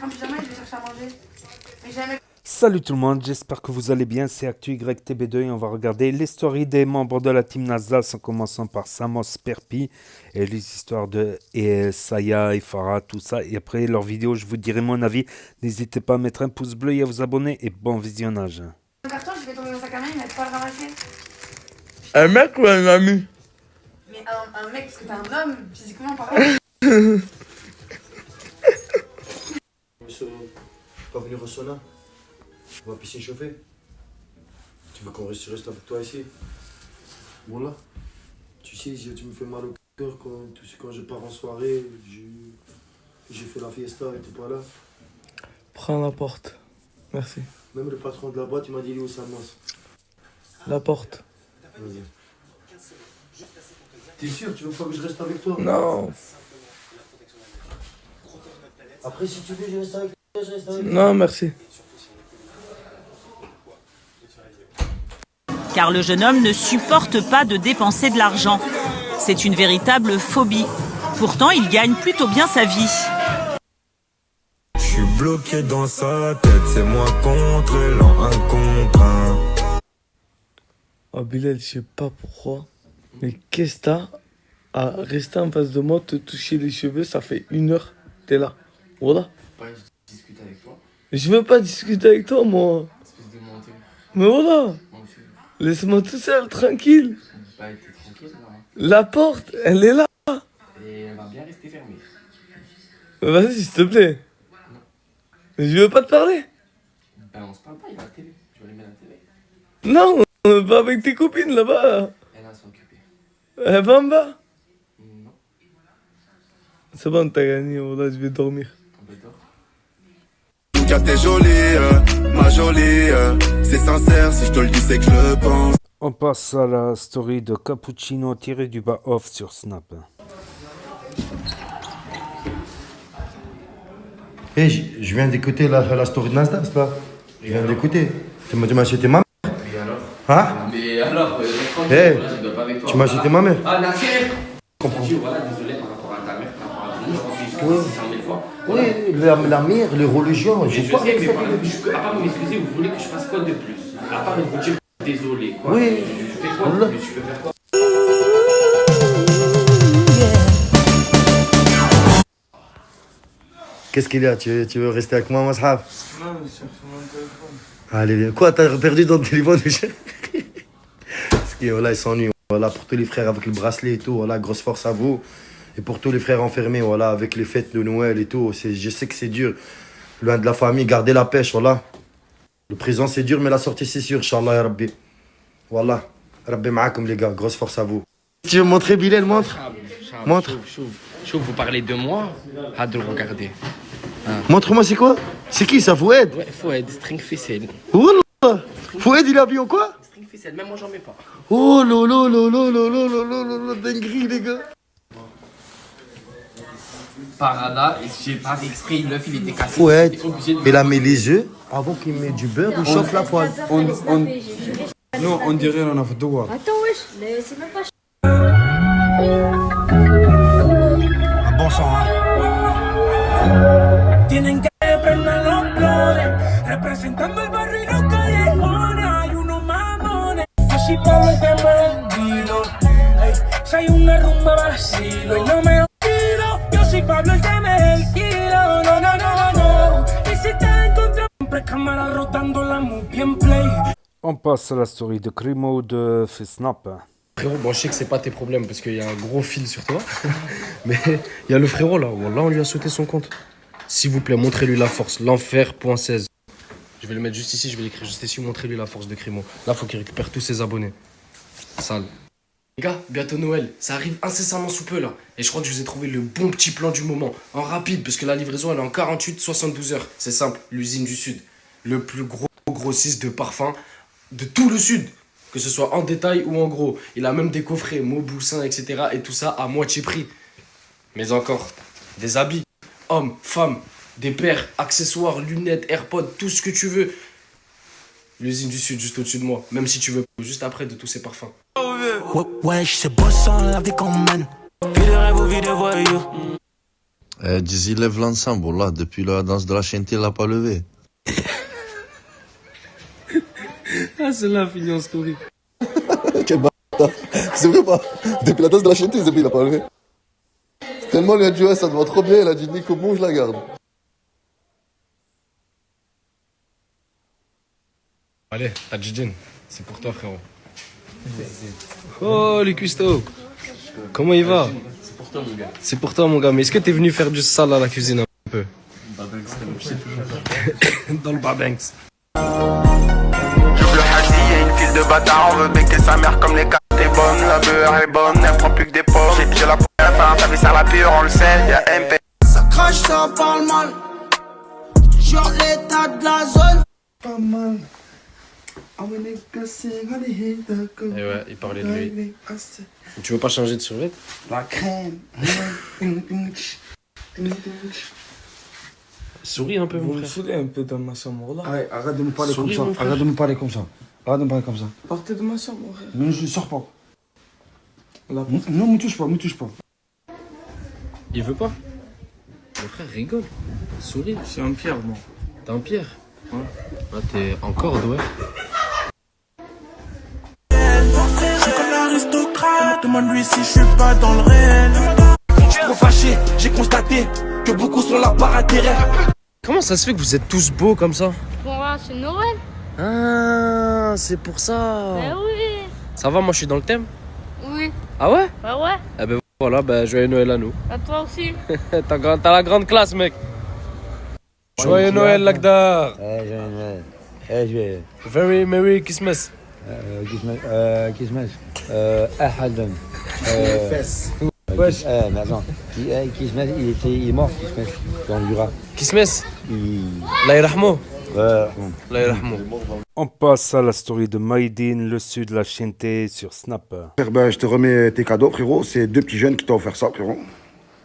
mettre un pyjama et je vais chercher à manger. Mais jamais. Salut tout le monde, j'espère que vous allez bien, c'est ActuYTB2 et on va regarder les stories des membres de la team Nasdaq en commençant par Samos Perpi et les histoires de Saya et Farah, tout ça. Et après leur vidéo, je vous dirai mon avis. N'hésitez pas à mettre un pouce bleu et à vous abonner et bon visionnage. Un carton, je vais tomber dans sac à main, il m'a pas le ramasser. Un mec ou un ami? Mais un mec, parce que t'es un homme, physiquement parlant. Monsieur, pas venir au sauna? On va piscine chauffée. Tu veux qu'on reste avec toi ici? Voilà. Tu sais, tu me fais mal au cœur quand je pars en soirée. J'ai fait la fiesta et t'es pas là. Prends la porte. Merci. Même le patron de la boîte, il m'a dit il est où Samos? La porte. Vas-y. T'es sûr? Tu veux pas que je reste avec toi? Non. Après, si tu veux, je reste avec toi, je reste avec toi. Non, merci. Car le jeune homme ne supporte pas de dépenser de l'argent. C'est une véritable phobie. Pourtant, il gagne plutôt bien sa vie. Je suis bloqué dans sa tête, c'est moi contre l'an, un contre un. Oh Bilal, je sais pas pourquoi, mais qu'est-ce que t'as à rester en face de moi, te toucher les cheveux, ça fait 1 heure, t'es là. Voilà. Je discute avec toi. Je veux pas discuter avec toi, moi. Espèce de menteur. Mais voilà. Moi aussi. Laisse-moi tout seul, tranquille. Bah, t'es tranquille là. La porte, elle est là. Et elle va bien rester fermée. Vas-y, s'il te plaît. Mais je veux pas te parler. Ben, on se parle pas, il y a la télé. Tu vas allumer la télé. Non, va avec tes copines là-bas. Elle va s'occuper. Elle va en bas. Non. C'est bon, t'as gagné, voilà, je vais dormir. On peut dehors. Car t'es jolie, ma jolie, c'est sincère, si je te le dis c'est que je le pense. On passe à la story de Cappuccino tiré du bas off sur Snap. Hé, je viens d'écouter la story de Nasdaq là. Je viens d'écouter. Tu m'as acheté ma mère? Mais alors? Hein? Mais alors, tranquille, Hey, voilà, je dois pas avec toi. Tu m'as acheté ma mère? Ah, la terre! Voilà, désolé par rapport à ta mère, par rapport à nous, je m'en suis excusé 600 000 fois. Oui, la mère, les religions, j'ai Je pas sais, mais fait. voilà, à part m'excuser, vous voulez que je fasse quoi de plus? À part vous dire désolé, quoi. Oui. Je fais quoi de Voilà. plus? Je peux faire quoi? Qu'est-ce qu'il y a? Tu veux rester avec moi, Mashab? Non, je cherche mon téléphone. Allez, viens. Quoi, t'as perdu ton téléphone déjà? Parce que voilà, ils s'ennuient. Voilà, pour tous les frères avec le bracelet et tout, voilà, grosse force à vous. Et pour tous les frères enfermés, voilà, avec les fêtes de Noël et tout, je sais que c'est dur. Loin de la famille, gardez la pêche, voilà. Le présent c'est dur, mais la sortie c'est sûr, Inch'Allah, ya Rabbi. Voilà. Rabbi ma'akum les gars, grosse force à vous. Tu veux montrer Bilal, montre? Montre. Chou, vous parlez de moi? Hâte de le regarder. Montre-moi c'est quoi? C'est qui ça, Foued? Ouais, Foued, string ficelle. Oula! Foued il est habillé en quoi? String ficelle, même moi j'en mets pas. Oh lolo lolo lolo lolo lolo dinguerie les gars. Par là, et j'ai pas fait exprès, l'œuf il était cassé. Foued, J'étais obligé de- il a mis les œufs avant qu'il mette du beurre, il chauffe la poêle. Non, on dirait on a fait deux. Attends, wesh, mais c'est même pas. Un bon sang, hein. Tienen que prender los flores, representando el barrio y los callejones. Hay unos mamones, así Pablo es de bandido. Hey, si hay una rumba vacilo y no me olvido, yo soy Pablo el que me el kilo. No, no, no, no. Y si te encuentro siempre cámara rotando la muy bien play. On passe à la story de Crimo de Snap. Frérot, bon, je sais que c'est pas tes problèmes parce qu'il y a un gros fil sur toi. Mais il y a le frérot là. Bon, là, on lui a sauté son compte. S'il vous plaît, montrez-lui la force. L'enfer.16. Je vais le mettre juste ici, je vais l'écrire juste ici. Montrez-lui la force de Crimo. Là, faut qu'il récupère tous ses abonnés. Sale. Les gars, bientôt Noël. Ça arrive incessamment sous peu là. Et je crois que je vous ai trouvé le bon petit plan du moment. En rapide, parce que la livraison elle est en 48-72 heures. C'est simple, l'usine du Sud. Le plus gros grossiste de parfums de tout le Sud. Que ce soit en détail ou en gros. Il a même des coffrets, Mauboussin, etc. Et tout ça à moitié prix. Mais encore, des habits, hommes, femmes, des paires, accessoires, lunettes, AirPods, tout ce que tu veux. L'usine du Sud, juste au-dessus de moi. Même si tu veux, juste après de tous ces parfums. Wesh, c'est bossant la vie qu'on mène. Vie de rêve ou vie de voyou. Dizzy lève l'ensemble, là, depuis la danse de la chantier, il l'a pas levé. Ah, celle-là finit en story. Quel bâtard. C'est vrai pas. Depuis la danse de la chantier, il a pas levé. Tellement lui a dit ouais, ça te va trop bien, il a dit Nico, bon, je la garde. Allez, Adjidin, c'est pour toi, frérot. Oh, les cuistots. Comment il va? C'est pour toi, mon gars. C'est pour toi, mon gars. Mais est-ce que t'es venu faire du sale à la cuisine un peu? Babanks, je sais toujours faire. Dans le Babanks. J'ouvre le hasi et une file de bâtard. On veut becquer sa mère comme les cartes est bonne. La beurre est bonne, elle prend plus que des pommes. J'ai la première fin, ta vie ça la pure, on le sait, y'a MP. Ça crache, ça parle mal. Genre l'état de la zone. Pas mal. Et ouais, il parlait de lui. Tu veux pas changer de survêt? La crème. Souris un peu, mon Vous me frère. foutez un peu dans ma chambre là. Allez, arrête de me parler Souris, comme mon ça. frère. Arrête de me parler comme ça. Arrête de me parler comme ça. Partez de ma chambre, mon frère. Non, je sors pas. La Non, me touche pas, me touche pas. Il veut pas? Mon frère rigole. Souris. Je suis un pierre, moi. T'es un pierre? Ouais. Ah, t'es en corde, ouais. Je suis comme l'aristocrate. Demande-lui si je suis pas dans le réel. Trop fâché, j'ai constaté que beaucoup sont là par intérêt. Comment ça se fait que vous êtes tous beaux comme ça? Bon, là, c'est Noël. Ah, c'est pour ça. Ben oui. Ça va, moi je suis dans le thème? Oui. Ah ouais? Bah ouais. Eh ben voilà, ben joyeux Noël à nous. À toi aussi. T'as la grande classe, mec. Joyeux Noël, Lagdar. joyeux Noël. joyeux. Very Merry Christmas. Christmas. Ahad. Fess. Wesh. Mais attends. Christmas, il est mort, Christmas, dans le Jura. Christmas. Allah yarhamou. Allah yarhamou. On passe à la story de Maïdine, le sud de la Chienté sur Snap. Frère, ben, je te remets tes cadeaux, frérot. C'est deux petits jeunes qui t'ont offert ça, frérot.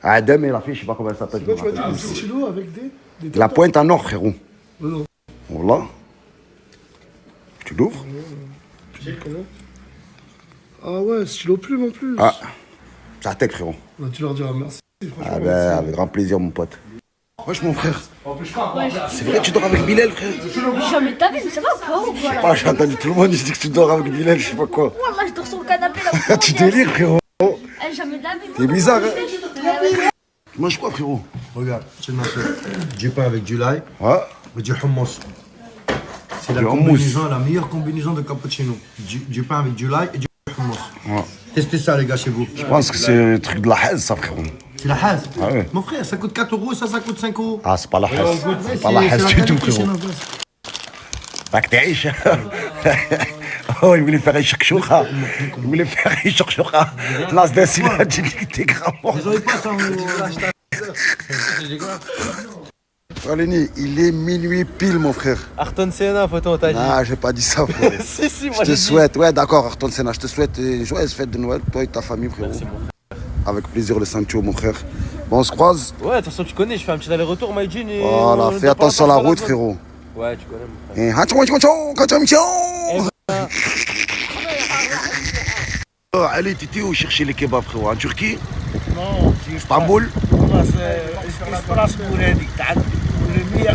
Adam et la fille, je sais pas comment elle s'appelle. Tu as dit un stylo avec des La pointe en or, frérot. Non. Voilà. Tu l'ouvres? Ah ouais, stylo plume en plus. Ah, ça tech, frérot. Bah, tu leur diras merci. Ah ben, avec grand plaisir, mon pote. Wesh, mon frère. Ouais. C'est vrai, tu dors avec Bilal, frère? Jamais de ta vie, mais ça va pas ou quoi là? Ah, j'ai entendu tout le monde, il dit que tu dors avec Bilal, je sais pas quoi. Ouais, moi je dors sur le canapé là. Tu délires, frérot. Eh, jamais de la vie. T'es bizarre, hein? Tu manges quoi, frérot? Regarde, tu m'as fait du pain avec du lait et du hummus. C'est la combinaison, la meilleure combinaison de cappuccino. Du pain avec du lait et du hummus. Ouais. Testez ça, les gars, chez vous. Je pense que c'est le truc de la haise, ça, frérot. C'est la haze. Ah ouais. Mon frère, ça coûte 4 euros, ça coûte 5 euros. Ah, c'est pas la haise. C'est pas la haise du tout, frérot. راك تعيش هو يقول لي فيها شكشوخه يقول لي فيها شكشوخه لاص داسيلا تجيك تي غرامون Léni, il est minuit pile, mon frère. Ayrton Senna, photo, t'as dit. Ah, j'ai pas dit ça, frère. Si, si, moi je te j'ai souhaite, ouais, d'accord, Ayrton Senna, je te souhaite une joyeuse fête de Noël, toi et ta famille, frérot. Merci, mon frère. Avec plaisir, le Sancho, mon frère. Bon, on se croise. Ouais, de toute façon, tu connais, je fais un petit aller-retour, Maïdjin. Et Voilà, fais attention à la route, frérot. Ouais, tu connais, mon frère. Et oh, allez, t'étais où chercher les kebabs, frérot? En Turquie? Non, Istanbul?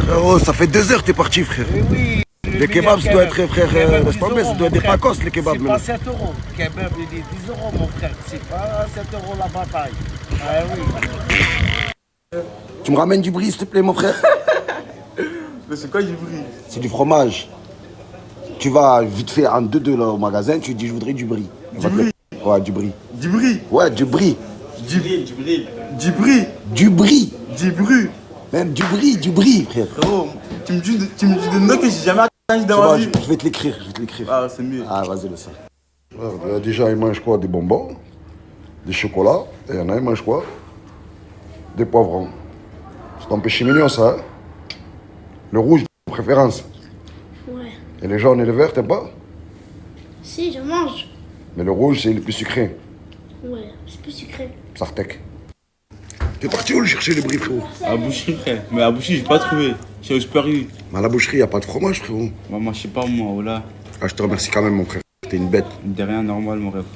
Frérot, ça fait 2 heures que t'es parti, frère. Oui. Les kebabs, ça doit être, frère, laisse tomber, ça doit être des pacos, les kebabs. C'est pas 7 euros. Le kebab, il est 10 euros, mon frère. C'est pas 7 euros la bataille. Ah oui. Tu me ramènes du brie, s'il te plaît, mon frère? Mais c'est quoi du brie? C'est du fromage. Tu vas vite fait en 2-2 là au magasin, tu dis je voudrais du brie. Du brie? Ouais, du brie. Du brie? Ouais, du brie. Du brie? Du brie? Du brie? Du brie. Du brie? Même du brie, frère. Frérot, tu me dis des noms que j'ai jamais entendu dans ma vie. Je vais te l'écrire, Ah, c'est mieux. Ah, vas-y, le sang. Déjà, ils mangent quoi? Des bonbons, des chocolats, et il y en a, ils mangent quoi? Des poivrons. C'est ton péché mignon, ça, hein? Le rouge, de préférence. Ouais. Et les jaunes et les verts, t'aimes pas? Si, je mange. Mais le rouge, c'est le plus sucré. Ouais, c'est plus sucré. Sartek. T'es parti où le chercher, les bris, frérot? À la boucherie, frère. Mais à la boucherie, j'ai pas trouvé. J'ai au Super U. Mais à la boucherie, y a pas de fromage, frérot. Moi, je sais pas, moi, oh là. Ah, je te remercie quand même, mon frère. T'es une bête. De rien, normal, mon rêve.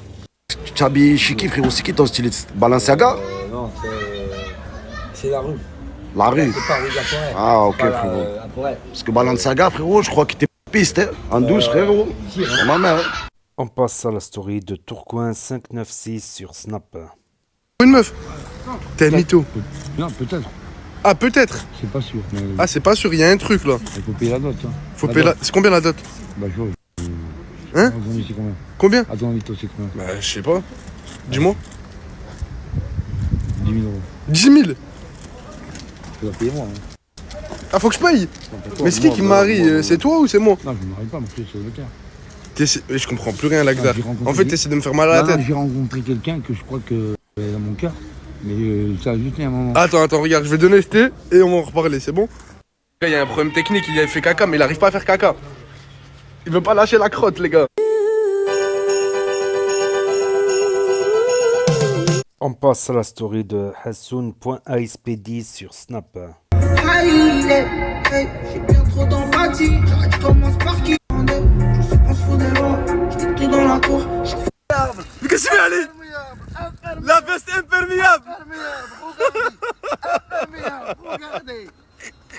Tu t'habilles chez qui, frérot? C'est qui ton styliste? Balenciaga? Non, C'est la rue. La rue. C'est pas rue de la forêt. Ah, ok, Pas la- frérot. la forêt. Parce que Balenciaga, frérot, je crois qu'il était piste, hein. En douce, frérot. C'est ma mère, hein. On passe à la story de Tourcoing 596 sur Snap. Une meuf. T'es un mytho. Non, peut-être. Ah, peut-être. C'est pas sûr. Mais... Ah, c'est pas sûr, il y a un truc là. Il faut payer la dot. Hein. Faut payer la... C'est combien la dot? Bah, je vois. Hein? À ton avis, c'est combien? Combien? À ton avis, toi, c'est combien? Bah, je sais pas. Dis-moi. 10 000 euros. 10 000? Tu dois payer moi. Hein. Ah, faut que je paye? Mais c'est qui me marie? C'est toi ou c'est moi? Non, je me marie pas, moi, je suis célibataire. Je comprends plus rien, Lagdar. En fait, t'essaies de me faire mal à la Là, tête. j'ai rencontré quelqu'un que je crois que est dans mon cœur. Mais ça a juste mis un moment. Attends, regarde, je vais donner ce thé et on va en reparler, c'est bon? Il y a un problème technique, il a fait caca, mais il arrive pas à faire caca. Il veut pas lâcher la crotte, les gars. On passe à la story de Hassoun.aspd sur Snap. J'ai bien trop d'empathie, j'arrête, je commence par qui? Je sais qu'on se fout des lois, je dis tout dans la cour. Mais qu'est-ce que tu fais, Ali? La veste imperméable. Imperméable, regardez.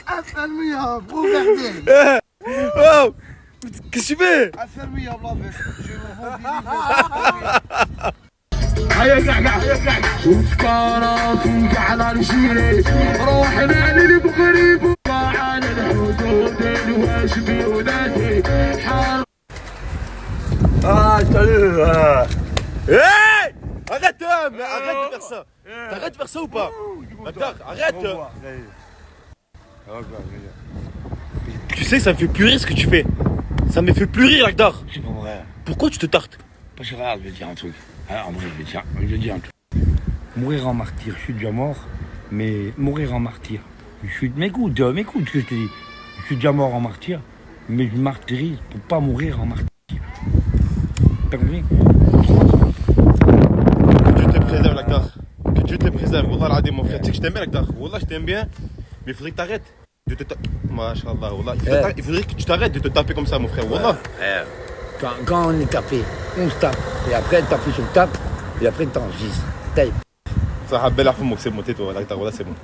Imperméable, regardez. Oh, qu'est-ce que tu fais? Imperméable la veste, je vais vous vendre. شوف كرافي على الجيري روح نادي بقريب على الحدود الواجبي ونادي salut. Hey! Arrête, mais arrête de faire ça. T'arrêtes de faire ça ou pas? Attends, arrête. Tu sais, ça me fait plus rire ce que tu fais. Ça me fait plus rire, Lagdar. C'est pas vrai. Pourquoi tu te tartes? Parce que regarde, je vais te dire un truc. Alors, moi, je vais te dire un truc. Mourir en martyr, je suis déjà mort, mais mourir en martyr. Mais écoute ce que je te dis. Je suis déjà mort en martyr, mais je martyrise pour pas mourir en martyr. T'as compris? Que Dieu te préserve, Lagdar. Que Dieu te préserve. Wallah, l'adé, mon frère. Tu sais que je t'aime bien, Lagdar. Wallah, je t'aime bien. Mais il faudrait que t'arrêtes de te taper. Masha'Allah, Wallah. Il faudrait que tu t'arrêtes de te taper comme ça, mon frère. Wallah. Quand on est tapé, on se tape. Et après, t'appuies sur le tape, et après, t'enregistres. Tape. Ça a belle affaire, c'est bon, tais-toi, Lagdar. Wallah, c'est bon.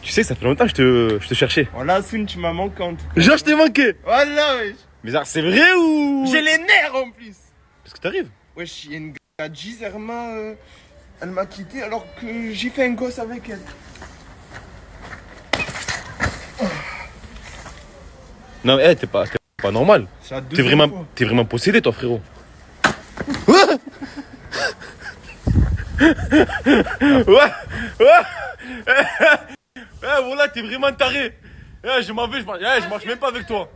Tu sais, ça fait longtemps que je te cherchais. Voilà, Soun, tu m'as manqué. Genre, je t'ai manqué. Voilà, wesh. Mais c'est vrai ou? J'ai les nerfs en plus. Qu'est-ce que t'arrives? Wesh, il y a une gars, Zerma, elle m'a quitté alors que j'ai fait un gosse avec elle. Non, mais t'es pas normal. C'est la T'es deuxième fois. vraiment possédé, toi, frérot. Ouais. Voilà, t'es vraiment taré. Je m'en vais, je marche même pas avec toi.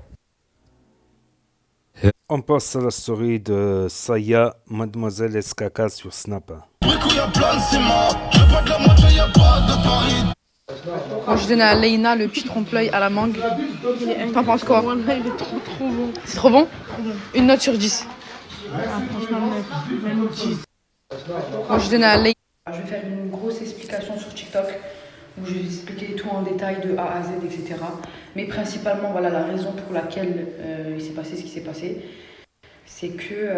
On passe à la story de Saya, Mademoiselle SKK sur Snap. Moi je donne à Leïna le petit trompe-l'œil à la mangue. T'en penses quoi? Il est trop bon. C'est trop bon? Une note sur 10. Franchement, même 10. Moi je donne à Leïna. Je vais faire une grosse explication sur TikTok où je vais expliquer tout en détail de A à Z, etc. Mais principalement, voilà la raison pour laquelle il s'est passé ce qui s'est passé. C'est que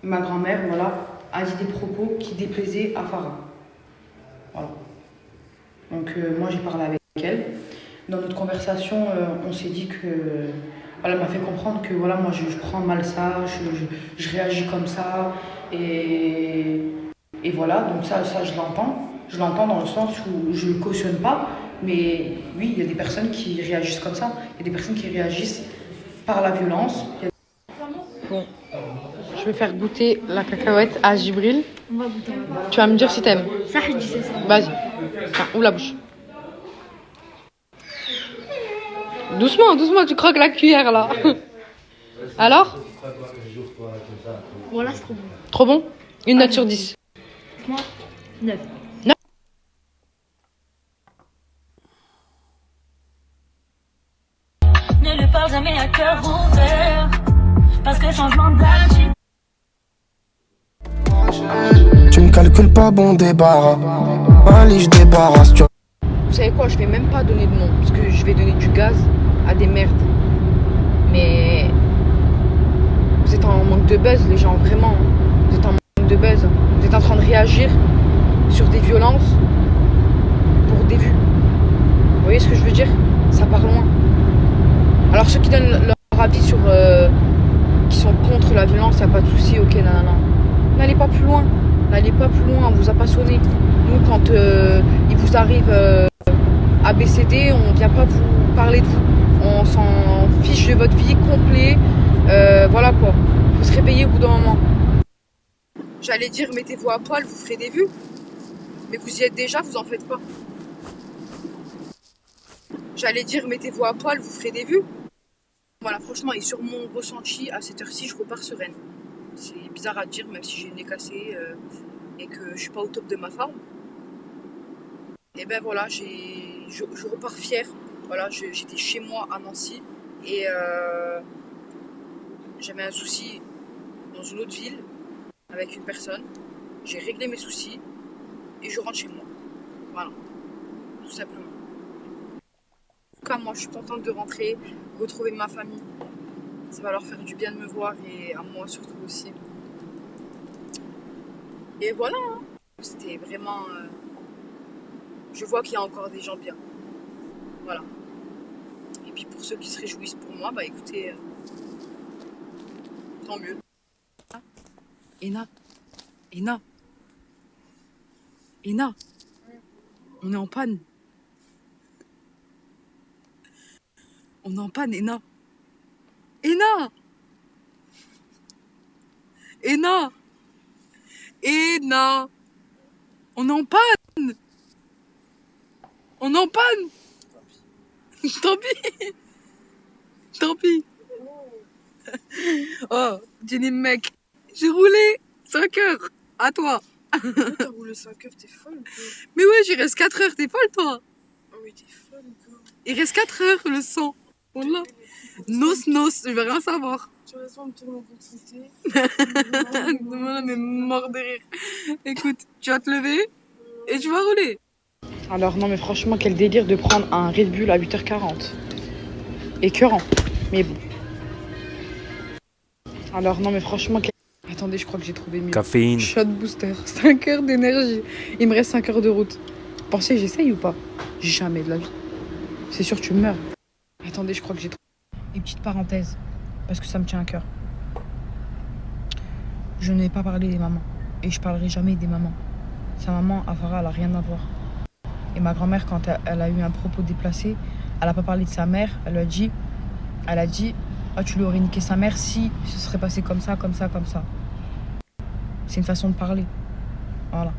ma grand-mère, voilà, a dit des propos qui déplaisaient à Farah. Voilà. Donc moi j'ai parlé avec elle. Dans notre conversation, on s'est dit que... Voilà, elle m'a fait comprendre que voilà, moi je prends mal ça, je réagis comme ça. Et voilà, donc ça je l'entends. Je l'entends dans le sens où je ne le cautionne pas. Mais oui, il y a des personnes qui réagissent comme ça. Il y a des personnes qui réagissent par la violence. Bon, je vais faire goûter la cacahuète à Jibril. On va goûter. Tu vas me dire si t'aimes. Ça, je dis c'est ça. Vas-y. Tiens, ouvre la bouche. Doucement, tu croques la cuillère là. Alors? Voilà, c'est trop bon. Trop bon? Une note sur 10. Moi, 9. Ne lui parle jamais à cœur ouvert, parce que changement d'âge. Tu me calcules pas, bon débarras. Allez, je débarrasse. Vous savez quoi? Je vais même pas donner de nom. Parce que je vais donner du gaz à des merdes. Mais... Vous êtes en manque de buzz, les gens, vraiment. Vous êtes en manque de buzz. Vous êtes en train de réagir sur des violences pour des vues. Vous voyez ce que je veux dire? Ça part loin. Alors ceux qui donnent leur avis sur qui sont contre la violence, y a pas de souci, ok, nanana. N'allez pas plus loin. N'allez pas plus loin, on vous a pas sonné. Nous, quand il vous arrive ABCD, on vient pas vous parler de vous. On s'en fiche de votre vie complet. Voilà quoi. Faut se réveiller au bout d'un moment. J'allais dire, mettez-vous à poil, vous ferez des vues. Mais vous y êtes déjà, vous en faites pas. J'allais dire, mettez-vous à poil, vous ferez des vues. Voilà, franchement, et sur mon ressenti, à cette heure-ci, je repars sereine. C'est bizarre à dire, même si j'ai le nez cassé et que je suis pas au top de ma forme. Et ben voilà, je repars fière. Voilà, j'étais chez moi à Nancy et j'avais un souci dans une autre ville avec une personne. J'ai réglé mes soucis et je rentre chez moi. Voilà, tout simplement. En tout cas, moi, je suis contente de rentrer, retrouver ma famille. Ça va leur faire du bien de me voir et à moi surtout aussi. Et voilà, hein. C'était vraiment... je vois qu'il y a encore des gens bien. Voilà. Et puis pour ceux qui se réjouissent pour moi, bah écoutez, tant mieux. Ena, on est en panne. On est en panne, Ena. On est en panne. On est en panne. Tant pis. Oh, Jenny mec. J'ai roulé 5 heures. À toi. T'as roulé 5 heures, t'es folle, quoi. Mais ouais, j'y reste 4 heures. T'es folle, toi. Oh oui, t'es folle, quoi. Il reste 4 heures, le sang. Voilà. Nos, je vais rien savoir. Tu restes pas me tourner en Voilà, mais mort de rire. Écoute, tu vas te lever et tu vas rouler. Alors non mais franchement quel délire de prendre un Red Bull à 8h40. Écœurant, mais bon. Alors non mais franchement attendez, je crois que j'ai trouvé mieux. Caféine. Shot booster, 5 heures d'énergie. Il me reste 5 heures de route. Pensez que j'essaye ou pas? Jamais de la vie. C'est sûr tu meurs. Attendez, je crois que j'ai trouvé. Et petite parenthèse, parce que ça me tient à cœur. Je n'ai pas parlé des mamans. Et je parlerai jamais des mamans. Sa maman, Afara, elle a rien à voir. Et ma grand-mère, quand elle a eu un propos déplacé, elle a pas parlé de sa mère. Elle a dit, ah, tu lui aurais niqué sa mère si ce serait passé comme ça, comme ça, comme ça. C'est une façon de parler. Voilà.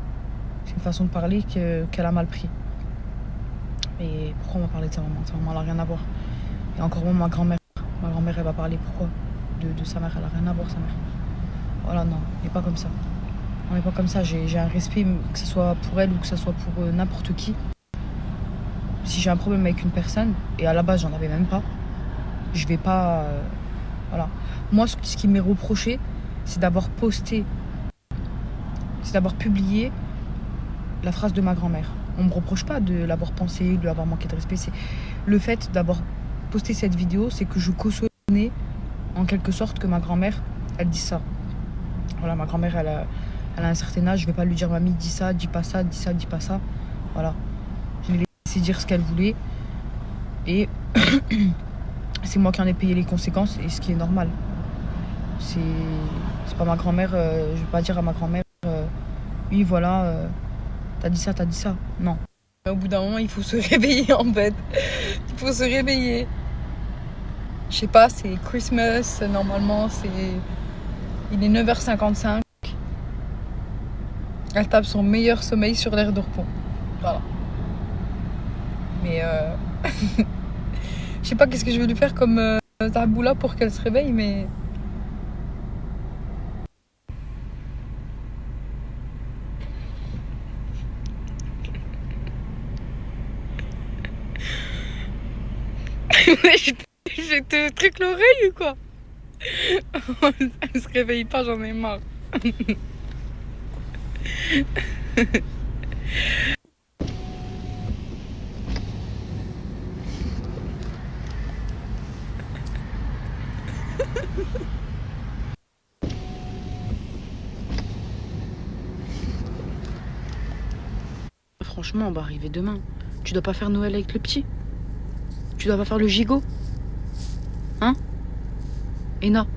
C'est une façon de parler qu'elle a mal pris. Et pourquoi on va parler de sa maman? Sa maman, elle a rien à voir. Et encore moins ma grand-mère. Ma grand-mère, elle va parler pourquoi de sa mère. Elle a rien à voir, sa mère. Voilà, non, on n'est pas comme ça. On n'est pas comme ça. J'ai un respect, que ce soit pour elle ou que ce soit pour n'importe qui. Si j'ai un problème avec une personne, et à la base, j'en avais même pas, je vais pas... voilà. Moi, ce qui m'est reproché, c'est d'avoir posté, c'est d'avoir publié la phrase de ma grand-mère. On me reproche pas de l'avoir pensé, de l'avoir manqué de respect. C'est le fait d'avoir posté cette vidéo, c'est que je cautionnais en quelque sorte que ma grand-mère, elle dit ça. Voilà, ma grand-mère, elle a un certain âge, je vais pas lui dire mamie, dis ça, dis pas ça, dis ça, dis pas ça. Voilà. Je l'ai laissé dire ce qu'elle voulait. Et c'est moi qui en ai payé les conséquences, et ce qui est normal. C'est pas ma grand-mère, je vais pas dire à ma grand-mère, oui, voilà, t'as dit ça, t'as dit ça. Non. Au bout d'un moment, il faut se réveiller en fait. Il faut se réveiller. Je sais pas, c'est Christmas, normalement, il est 9h55. Elle tape son meilleur sommeil sur l'air de repos. Voilà. Mais je sais pas qu'est-ce que je vais lui faire comme taboula pour qu'elle se réveille, mais... Je te truc l'oreille ou quoi? Elle se réveille pas, j'en ai marre. franchement, on va arriver demain. Tu dois pas faire Noël avec le petit? Tu dois pas faire le gigot? Hein? Ena,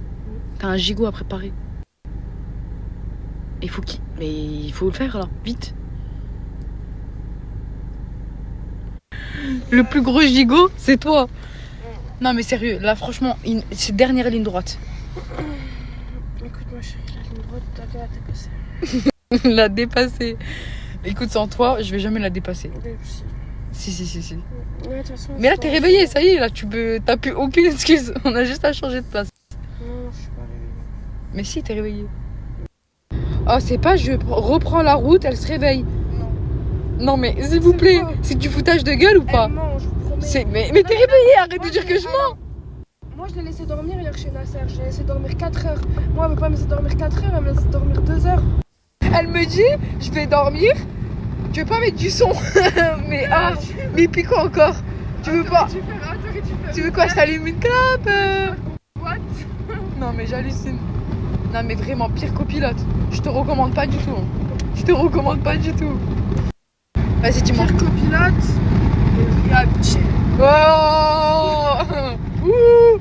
t'as un gigot à préparer. Mais il faut le faire là, vite. Le plus gros gigot, c'est toi. Non mais sérieux, là franchement, c'est dernière ligne droite. Écoute ma chérie, la ligne droite, t'as qu'à la dépasser. La dépasser. Écoute, sans toi, je vais jamais la dépasser. Si. Ouais, de toute façon, Mais là, t'es réveillée, ça y est, là, t'as plus aucune excuse. On a juste à changer de place. Non, je suis pas réveillée. Mais si, t'es réveillée. Oh, c'est pas, je reprends la route, elle se réveille. Non, mais s'il vous plaît, c'est du foutage de gueule ou pas? Non, je vous promets. Mais t'es réveillée, arrête de dire que je mens. Moi, je l'ai laissé dormir hier chez Nasser. Je l'ai laissé dormir 4 heures. Moi, elle veut pas me laisser dormir 4 heures, elle me laisse dormir 2 heures. Elle me dit, je vais dormir. Tu veux pas mettre du son? Mais puis quoi encore? Tu veux pas? Tu veux quoi? Je t'allume une clope? What? Non, mais j'hallucine. Non, mais vraiment, pire copilote. Je te recommande pas du tout. Je te recommande pas du tout. Vas-y, dis-moi. Pire copilote. Oh! Ouh!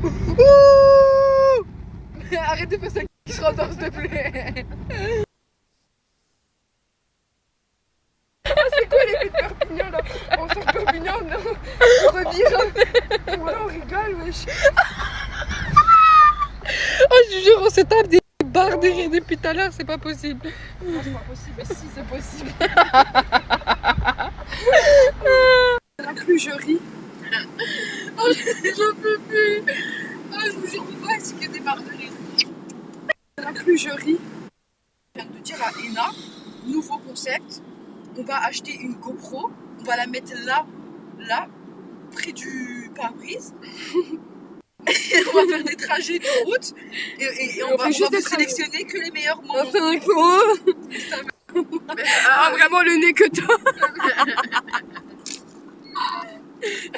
Arrête de faire ça qui se rendort, s'il te plaît. C'est quoi les de Perpignan là? On sort de Perpignan, on revire. Voilà, on rigole, wesh. Oh, je te jure, on se tape des barres de rire depuis tout à l'heure, c'est pas possible. Non, c'est pas possible, mais si, c'est possible. La plus je ris. Oh, j'en peux plus. Oh, je vous jure, pas, c'est que des barres de rire. La plus je ris. Je viens de dire à Ena, nouveau concept. On va acheter une GoPro, on va la mettre là, près du pare-brise. On va faire des trajets de route et on va vous sélectionner que les meilleurs moments. On va faire un gros. Vraiment le nez que toi.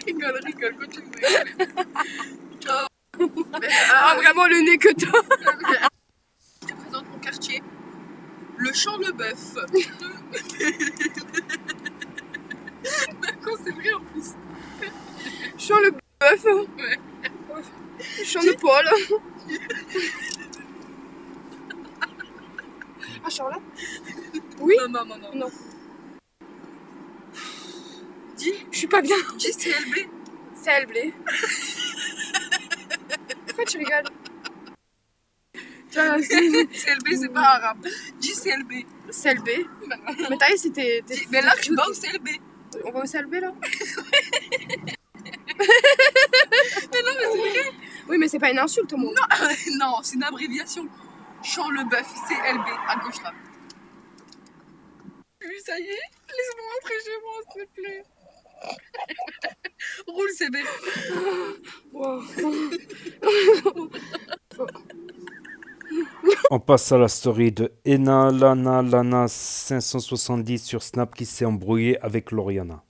Rigole, continue. Vraiment le nez que toi. Je te présente mon quartier. Le Champ-le-Bœuf. D'accord, c'est vrai en plus. Champ le bœuf. Ouais. Champ le poil. Ah, Charlotte? Oui? Non. Dis, je suis pas bien. Dis CLB. CLB. Pourquoi tu rigoles? CLB, c'est pas arabe. Dis CLB. CLB. Mais t'as vu, c'était. Mais là, tu vas au CLB. On va au CLB là? Mais non, mais c'est vrai. Oui, mais c'est pas une insulte au monde. Non, c'est une abréviation. Champ-le-Bœuf, CLB, à gauche là. Oui, ça y est, laisse-moi rentrer chez moi, s'il te plaît. Roule, c'est belle. On passe à la story de Ena Lana 570 sur Snap qui s'est embrouillée avec Lauriana.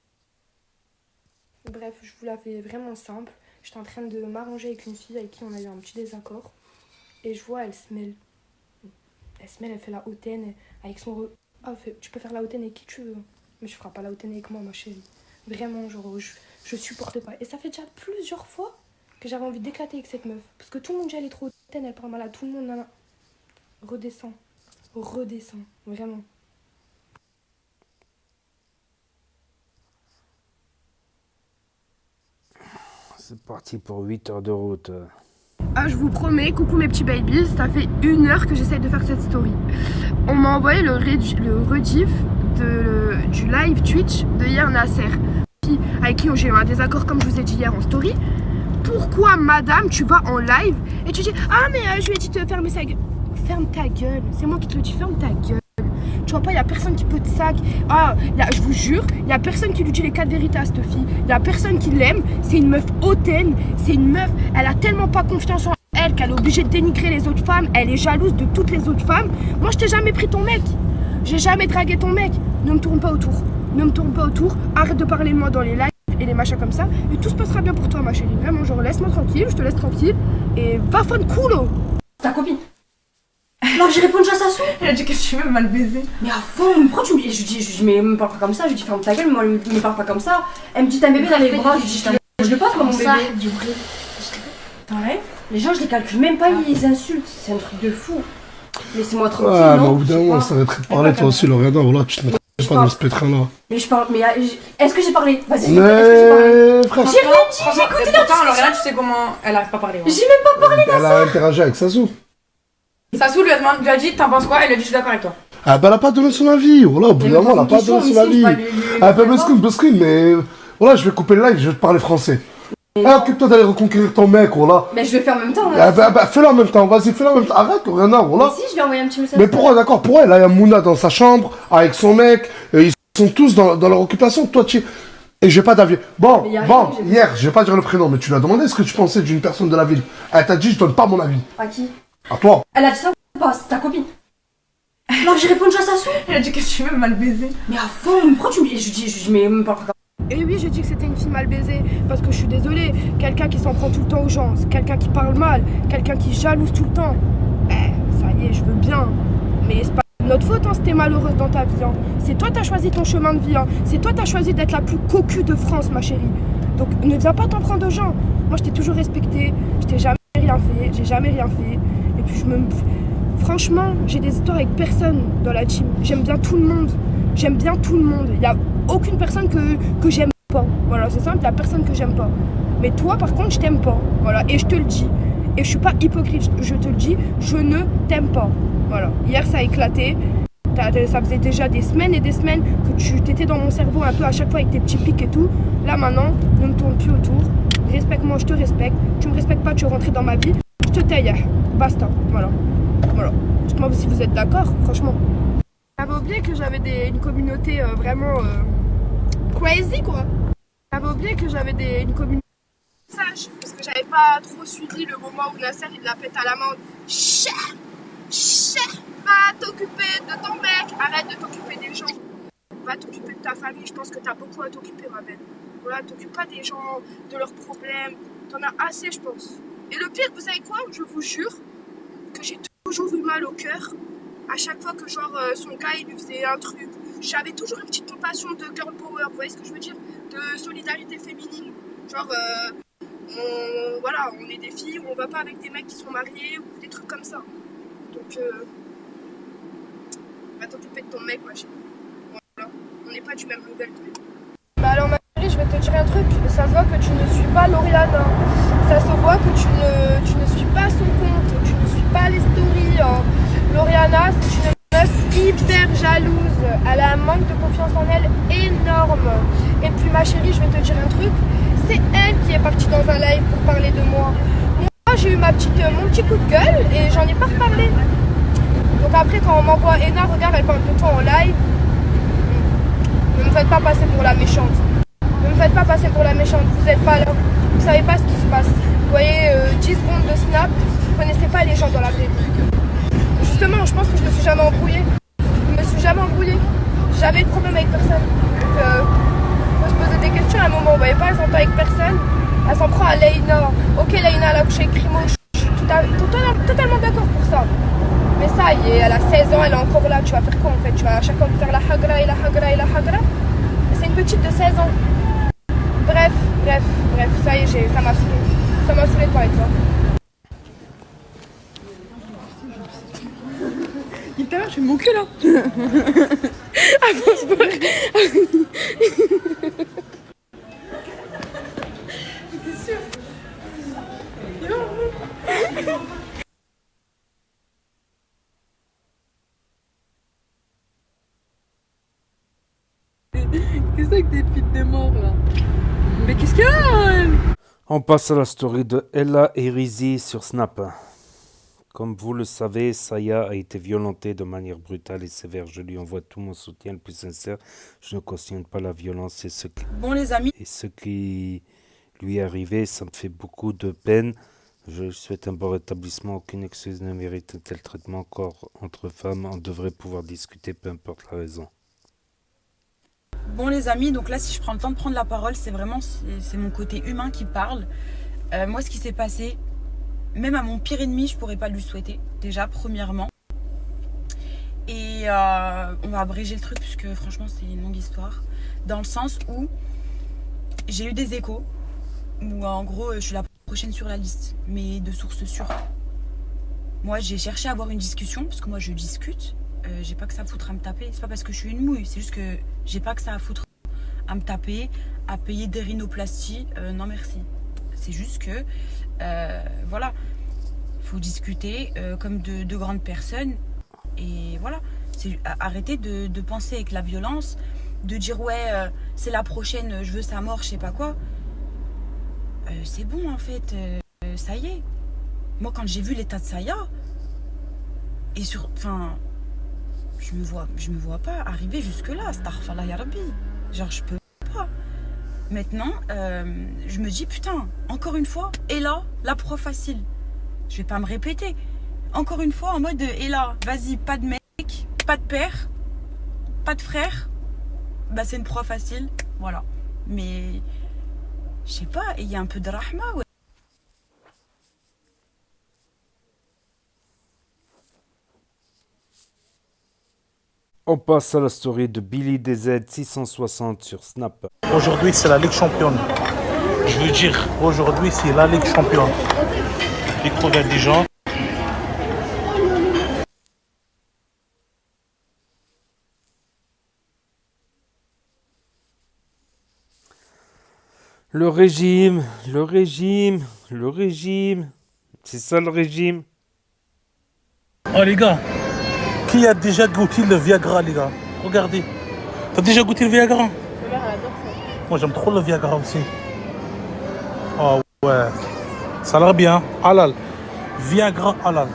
Bref, je vous la fais vraiment simple. J'étais en train de m'arranger avec une fille avec qui on a eu un petit désaccord. Et je vois, elle se mêle, elle fait la hautaine avec son... tu peux faire la hautaine avec qui tu veux. Mais je ferai pas la hautaine avec moi, ma chérie. Vraiment, genre, je supporte pas. Et ça fait déjà plusieurs fois que j'avais envie d'éclater avec cette meuf. Parce que tout le monde dit elle est trop hautaine, elle parle mal à tout le monde. Nana. Redescends, vraiment. C'est parti pour 8 heures de route. Ah, je vous promets, coucou mes petits babies, ça fait 1 heure que j'essaye de faire cette story. On m'a envoyé le rediff du live Twitch de hier Nasser, avec qui j'ai eu un désaccord comme je vous ai dit hier en story. Pourquoi madame tu vas en live et tu dis ah mais je lui ai dit de fermer sa gueule. Ferme ta gueule, c'est moi qui te le dis, ferme ta gueule. Tu vois pas, il y a personne qui peut te sac. Ah, je vous jure, il y a personne qui lui dit les 4 vérités à cette fille. Il y a personne qui l'aime, c'est une meuf hautaine, c'est une meuf, elle a tellement pas confiance en elle qu'elle est obligée de dénigrer les autres femmes, elle est jalouse de toutes les autres femmes. Moi je t'ai jamais pris ton mec, j'ai jamais dragué ton mec. Ne me tourne pas autour, arrête de parler de moi dans les lives et les machins comme ça et tout se passera bien pour toi ma chérie. Vraiment, genre laisse-moi tranquille, je te laisse tranquille et va fan culo. Ta copine, Alors j'ai répondu à Sassou. Elle a dit que tu veux mal baiser. Mais à fond, pourquoi tu me dis. Je dis, mais me parle pas comme ça. Je lui dis, ferme ta gueule, moi, me parle pas comme ça. Elle me dit, t'as un bébé dans les bras. Je dis, je le passe, mon bébé. Du bruit. T'enlèves. Les gens, je les calcule même pas, ils insultent. C'est un truc de fou. Laissez-moi tranquille. Ah, non, mais au bout d'un moment, ça va être parler toi aussi, Lauriana. Voilà, tu te mettras pas dans ce pétrin-là. Mais je parle. Mais est-ce que j'ai parlé? Vas-y, mais... est-ce que j'ai parlé? Frère, j'ai rien dit, j'ai écouté la discussion. Lauriana, tu sais comment elle arrive pas à parler. J'ai même pas parlé elle a interagi avec Sassou. Sassou lui a dit, t'en penses quoi? Elle lui a dit, je suis d'accord avec toi. Ah, bah, elle a pas donné son avis. Voilà, au bout d'un moment, elle a pas donné son avis. Ah, bah, Boskin, mais. Voilà, je vais couper le live, je vais te parler français. Ah, occupe-toi d'aller reconquérir ton mec, voilà. Mais je vais faire en même temps. Ah, bah, fais-le en même temps, vas-y, fais-le en même temps. Arrête, Lauriana, voilà. Mais si, je lui ai envoyé un petit message. Mais pourquoi, d'accord, pourquoi elle a Mouna dans sa chambre, avec son mec, ils sont tous dans leur occupation, toi, tu. Et j'ai pas d'avis. Bon, hier, je vais pas dire le prénom, mais tu lui as demandé ce que tu pensais d'une personne de la ville. Elle t'a dit, je donne pas mon avis. À qui? À toi. Elle a dit ça ou pas? C'est ta copine. Alors j'ai répondu à Sassou. Elle a dit que tu veux mal baiser. Mais à fond, pourquoi tu me dis. Je dis, mais me parle pas comme ça. Et oui, j'ai dit que c'était une fille mal baisée, parce que je suis désolée, quelqu'un qui s'en prend tout le temps aux gens, quelqu'un qui parle mal, quelqu'un qui jalouse tout le temps. Ça y est, je veux bien, mais c'est pas notre faute si t'es malheureuse dans ta vie. C'est toi t'as choisi ton chemin de vie, c'est toi t'as choisi d'être la plus cocu de France, ma chérie. Donc ne viens pas t'en prendre aux gens. Moi je t'ai toujours respectée, je t'ai jamais rien fait, j'ai jamais rien fait. Et puis franchement, j'ai des histoires avec personne dans la team. J'aime bien tout le monde. J'aime bien tout le monde. Il n'y a aucune personne que j'aime pas. Voilà, c'est simple, il n'y a personne que j'aime pas. Mais toi, par contre, je t'aime pas. Voilà, et je te le dis. Et je suis pas hypocrite, je te le dis, je ne t'aime pas. Voilà, hier ça a éclaté. Ça faisait déjà des semaines et des semaines que tu t'étais dans mon cerveau un peu à chaque fois avec tes petits pics et tout. Là maintenant, ne me tourne plus autour. Respecte-moi, je te respecte. Tu me respectes pas, tu es rentré dans ma vie. Je te taille. Basta. Voilà. Voilà. Dites-moi si vous êtes d'accord, franchement. J'avais oublié que j'avais une communauté vraiment crazy, quoi. J'avais oublié que j'avais une communauté sage, parce que j'avais pas trop suivi le moment où Nasser il la pète à l'amende. Chef, va t'occuper de ton mec, arrête de t'occuper des gens. Va t'occuper de ta famille, je pense que t'as beaucoup à t'occuper, ma belle. Voilà, t'occupes pas des gens, de leurs problèmes, t'en as assez, je pense. Et le pire, vous savez quoi, je vous jure que j'ai toujours eu mal au cœur. À chaque fois que genre son gars il lui faisait un truc, j'avais toujours une petite compassion de girl power, vous voyez ce que je veux dire? De solidarité féminine. Genre, on est des filles, on va pas avec des mecs qui sont mariés ou des trucs comme ça. Donc, va t'occuper de ton mec, ma chérie. Voilà, on n'est pas du même level, toi. Bah alors ma chérie, je vais te dire un truc, ça se voit que tu ne suis pas Lauriana. Ça se voit que tu ne suis pas son compte, tu ne suis pas les stories. Lauriana, c'est une meuf hyper jalouse. Elle a un manque de confiance en elle énorme. Et puis ma chérie, je vais te dire un truc. C'est elle qui est partie dans un live pour parler de moi. Moi, j'ai eu mon petit coup de gueule et j'en ai pas reparlé. Donc après, quand on m'envoie Ena, regarde, elle parle de toi en live. Ne me faites pas passer pour la méchante. Ne me faites pas passer pour la méchante. Vous n'êtes pas là. Vous savez pas ce qui se passe. Vous voyez, 10 secondes de snap. Vous connaissez pas les gens dans la vraie vie. Justement, je pense que je me suis jamais embrouillée. Je me suis jamais embrouillée. J'avais de problème avec personne. Donc, faut se poser des questions à un moment. Vous voyez pas, elle s'entend avec personne. Elle s'en prend à Leïna. Ok, Leïna, elle a couché avec Crimo. Je suis totalement d'accord pour ça. Mais ça y est, elle a 16 ans, elle est encore là. Tu vas faire quoi en fait? Tu vas à chaque fois faire la hagra et la hagra et la hagra. C'est une petite de 16 ans. Bref, ça y est, ça m'a saoulée. Ça m'a saoulée de parler de ça. Putain, je fais mon cul là. Attends, c'est pas vrai. T'es sûr? Qu'est-ce que c'est que des pites de mort là? Mais qu'est-ce qu'il y a? On passe à la story de Ella et Rizzi sur Snap. Comme vous le savez, Saya a été violentée de manière brutale et sévère. Je lui envoie tout mon soutien le plus sincère. Je ne cautionne pas la violence et ce qui lui est arrivé, ça me fait beaucoup de peine. Je souhaite un bon rétablissement. Aucune excuse ne mérite un tel traitement. Encore entre femmes, on devrait pouvoir discuter, peu importe la raison. Bon les amis, donc là si je prends le temps de prendre la parole, c'est vraiment mon côté humain qui parle. Moi ce qui s'est passé, même à mon pire ennemi je pourrais pas lui souhaiter, déjà premièrement. Et on va abréger le truc puisque franchement c'est une longue histoire. Dans le sens où j'ai eu des échos où en gros je suis la prochaine sur la liste, mais de sources sûres. Moi j'ai cherché à avoir une discussion parce que moi je discute. J'ai pas que ça à foutre à me taper. C'est pas parce que je suis une mouille, c'est juste que j'ai pas que ça à foutre à me taper, à payer des rhinoplasties. Non merci. C'est juste que voilà, faut discuter comme de grandes personnes. Et voilà, c'est arrêter de penser avec la violence, de dire ouais c'est la prochaine, je veux sa mort, je sais pas quoi. C'est bon en fait, ça y est. Moi quand j'ai vu l'état de Saya, et enfin, je me vois pas arriver jusque là, astaghfirullah ya Rabbi. Genre je peux pas. Maintenant, je me dis putain, encore une fois, et là, la proie facile. Je vais pas me répéter. Encore une fois en mode et là, vas-y, pas de mec, pas de père, pas de frère, bah c'est une proie facile, voilà. Mais je sais pas, il y a un peu de rahma, ouais. On passe à la story de Billy DZ 660 sur Snap. Aujourd'hui c'est la Ligue championne. Je veux dire, aujourd'hui c'est la Ligue championne. Découvert des gens. Le régime. C'est ça le régime. Oh les gars, qui a déjà goûté le Viagra les gars? Regardez. T'as déjà goûté le Viagra? Moi j'aime trop le Viagra aussi. Oh ouais. Ça a l'air bien. Halal. Viagra halal.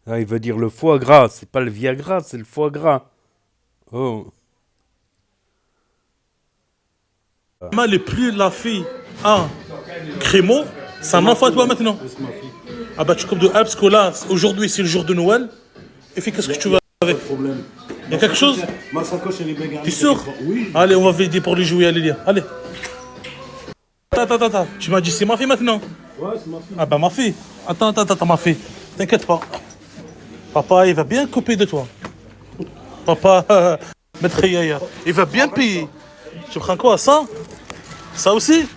Ah, il veut dire le foie gras. C'est pas le Viagra, c'est le foie gras. Oh. Mal et plus la fille a crémeau, ça m'a fait toi maintenant. Ah bah tu coupes de parce que là, aujourd'hui c'est le jour de Noël. Et puis qu'est-ce que tu veux avec? Il y a quelque chose? Ma sacoche elle est bien garnie. T'es sûr? Oui. Allez, on va valider pour lui jouer à Lilia. Allez. Attends. Tu m'as dit c'est ma fille maintenant? Ouais, c'est ma fille. Ah bah ma fille. Attends, ma fille. T'inquiète pas. Papa, il va bien couper de toi. Papa, maître Yaya, il va bien payer. Tu prends quoi, ça? Ça aussi?